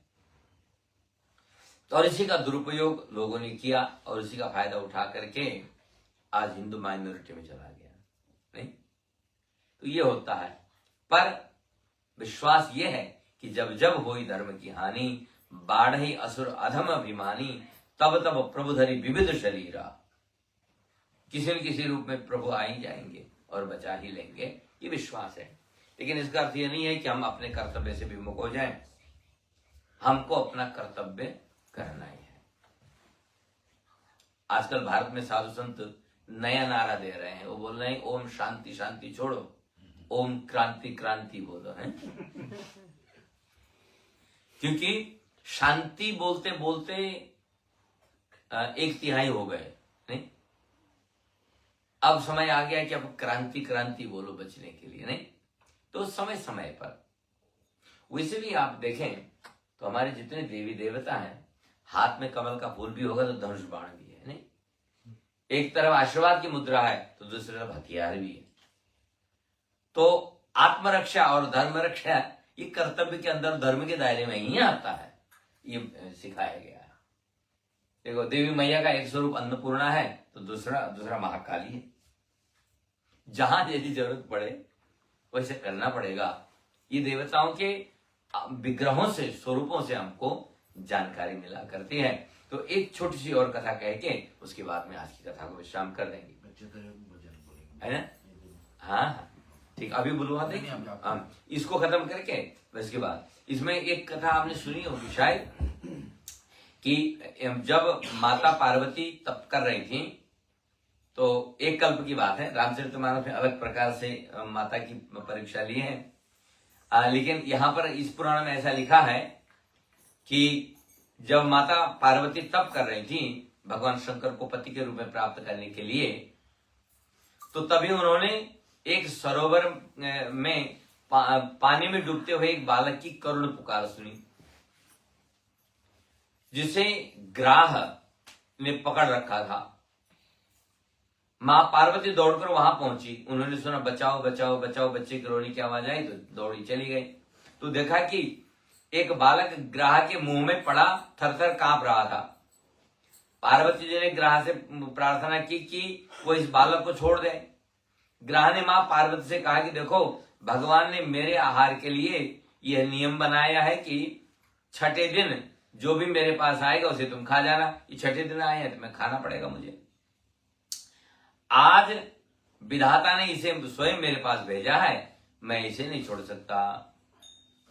तो और इसी का दुरुपयोग लोगों ने किया और इसी का फायदा उठा करके आज हिंदू माइनॉरिटी में चला गया। नहीं, तो ये होता है। पर विश्वास ये है कि जब जब होई धर्म की हानि, बाढ़ई असुर अधम अभिमानी, तब तब प्रभु धरि विविध शरीरा। किसी न किसी रूप में प्रभु आ ही जाएंगे और बचा ही लेंगे, ये विश्वास है। लेकिन इसका अर्थ ये नहीं है कि हम अपने कर्तव्य से विमुख हो जाएं। हमको अपना कर्तव्य करना ही है। आजकल भारत में साधु संत नया नारा दे रहे हैं, वो बोल रहे हैं ओम शांति शांति छोड़ो, ओम क्रांति क्रांति बोलो है। क्योंकि शांति बोलते बोलते 1/3 हो गए, नहीं, अब समय आ गया कि अब क्रांति क्रांति बोलो बचने के लिए। नहीं, तो समय समय पर। वैसे भी आप देखें तो हमारे जितने देवी देवता हैं, हाथ में कमल का फूल भी होगा तो धनुष बाण भी है। नहीं, एक तरफ आशीर्वाद की मुद्रा है तो दूसरी तरफ हथियार भी है। तो आत्मरक्षा और धर्म रक्षा ये कर्तव्य के अंदर धर्म के दायरे में ही आता है, ये सिखाया गया है। देखो देवी मैया का एक स्वरूप अन्नपूर्णा है तो दूसरा महाकाली है। जहां जैसी जरूरत पड़े वैसे करना पड़ेगा। ये देवताओं के विग्रहों से, स्वरूपों से हमको जानकारी मिला करती है। तो एक छोटी सी और कथा कह के उसके बाद में आज की कथा को विश्राम कर देंगे, है ना। हाँ ठीक, अभी बुलवा देंगे इसको खत्म करके। इसके बाद इसमें एक कथा आपने सुनी होगी शायद कि जब माता पार्वती तप कर रही थी, तो एक कल्प की बात है, रामचरितमानस में अलग प्रकार से माता की परीक्षा ली है। लेकिन यहाँ पर इस पुराण में ऐसा लिखा है कि जब माता पार्वती तप कर रही थी भगवान शंकर को पति के रूप में प्राप्त करने के लिए, तो तभी उन्होंने एक सरोवर में पानी में डूबते हुए एक बालक की करुण पुकार सुनी, जिसे ग्राह ने पकड़ रखा था। मां पार्वती दौड़कर वहां पहुंची, उन्होंने सुना बचाओ बचाओ बचाओ, बच्चे की रोने की आवाज आई तो दौड़ी चली गई। तो देखा कि एक बालक ग्राह के मुंह में पड़ा, थरथर कांप रहा था। पार्वती जी ने ग्राह से प्रार्थना की कि वो इस बालक को छोड़ दे। ग्राह ने मां पार्वती से कहा कि देखो, भगवान ने मेरे आहार के लिए यह नियम बनाया है कि छठे दिन जो भी मेरे पास आएगा उसे तुम खा जाना। ये छठे दिन आए हैं तो मैं खाना पड़ेगा मुझे। आज विधाता ने इसे स्वयं मेरे पास भेजा है, मैं इसे नहीं छोड़ सकता।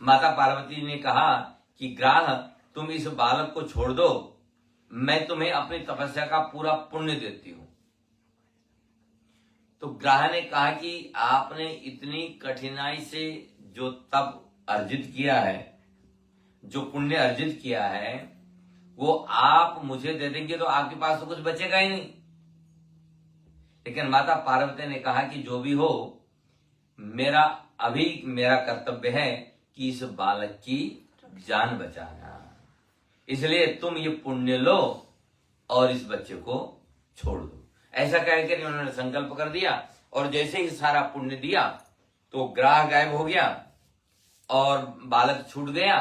माता पार्वती ने कहा कि ग्राह, तुम इस बालक को छोड़ दो, मैं तुम्हें अपनी तपस्या का पूरा पुण्य देती हूं। तो ग्राह ने कहा कि आपने इतनी कठिनाई से जो तप अर्जित किया है, जो पुण्य अर्जित किया है, वो आप मुझे दे देंगे तो आपके पास तो कुछ बचेगा ही नहीं। लेकिन माता पार्वती ने कहा कि जो भी हो, मेरा कर्तव्य है कि इस बालक की जान बचाना, इसलिए तुम ये पुण्य लो और इस बच्चे को छोड़ दो। ऐसा कहकर उन्होंने संकल्प कर दिया और जैसे ही सारा पुण्य दिया तो ग्राह गायब हो गया और बालक छूट गया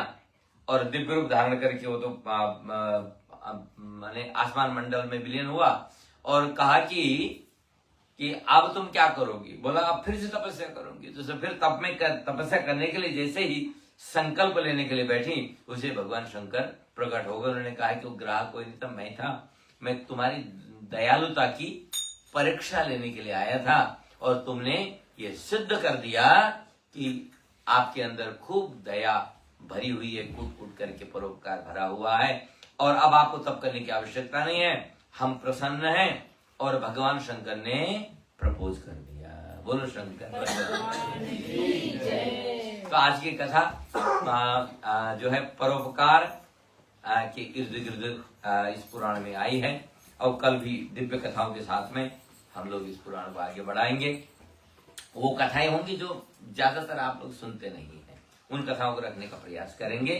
और दिव्य रूप धारण करके वो तो माने आसमान मंडल में विलीन हुआ और कहा कि अब तुम क्या करोगी? बोला अब फिर से तपस्या करूंगी। तो फिर तपस्या करने के लिए जैसे ही संकल्प लेने के लिए बैठी, उसे भगवान शंकर प्रकट हो गए। उन्होंने कहा कि वो ग्राह कोई नहीं था, मैं था। मैं तुम्हारी दयालुता की परीक्षा लेने के लिए आया था और तुमने ये सिद्ध कर दिया कि आपके अंदर खूब दया भरी हुई है, कूट कूट करके परोपकार भरा हुआ है और अब आपको तप करने की आवश्यकता नहीं है, हम प्रसन्न हैं। और भगवान शंकर ने प्रपोज कर दिया। बोलो शंकर भगवान की जय। तो आज की कथा जो है परोपकार के इर्द गिर्द इस पुराण में आई है और कल भी दिव्य कथाओं के साथ में हम लोग इस पुराण को आगे बढ़ाएंगे। वो कथाएं होंगी जो ज्यादातर आप लोग सुनते नहीं हैं, उन कथाओं को रखने का प्रयास करेंगे।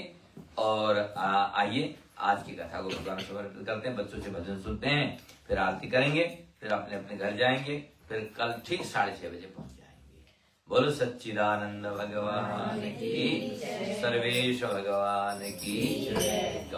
और आइए आज की कथा को भगवान समर्पित करते हैं, बच्चों से भजन सुनते हैं, फिर आरती करेंगे, फिर अपने अपने घर जाएंगे, फिर कल ठीक 6:30 बजे पहुंच जाएंगे। बोलो सच्चिदानंद भगवान की, सर्वेश भगवान की जय।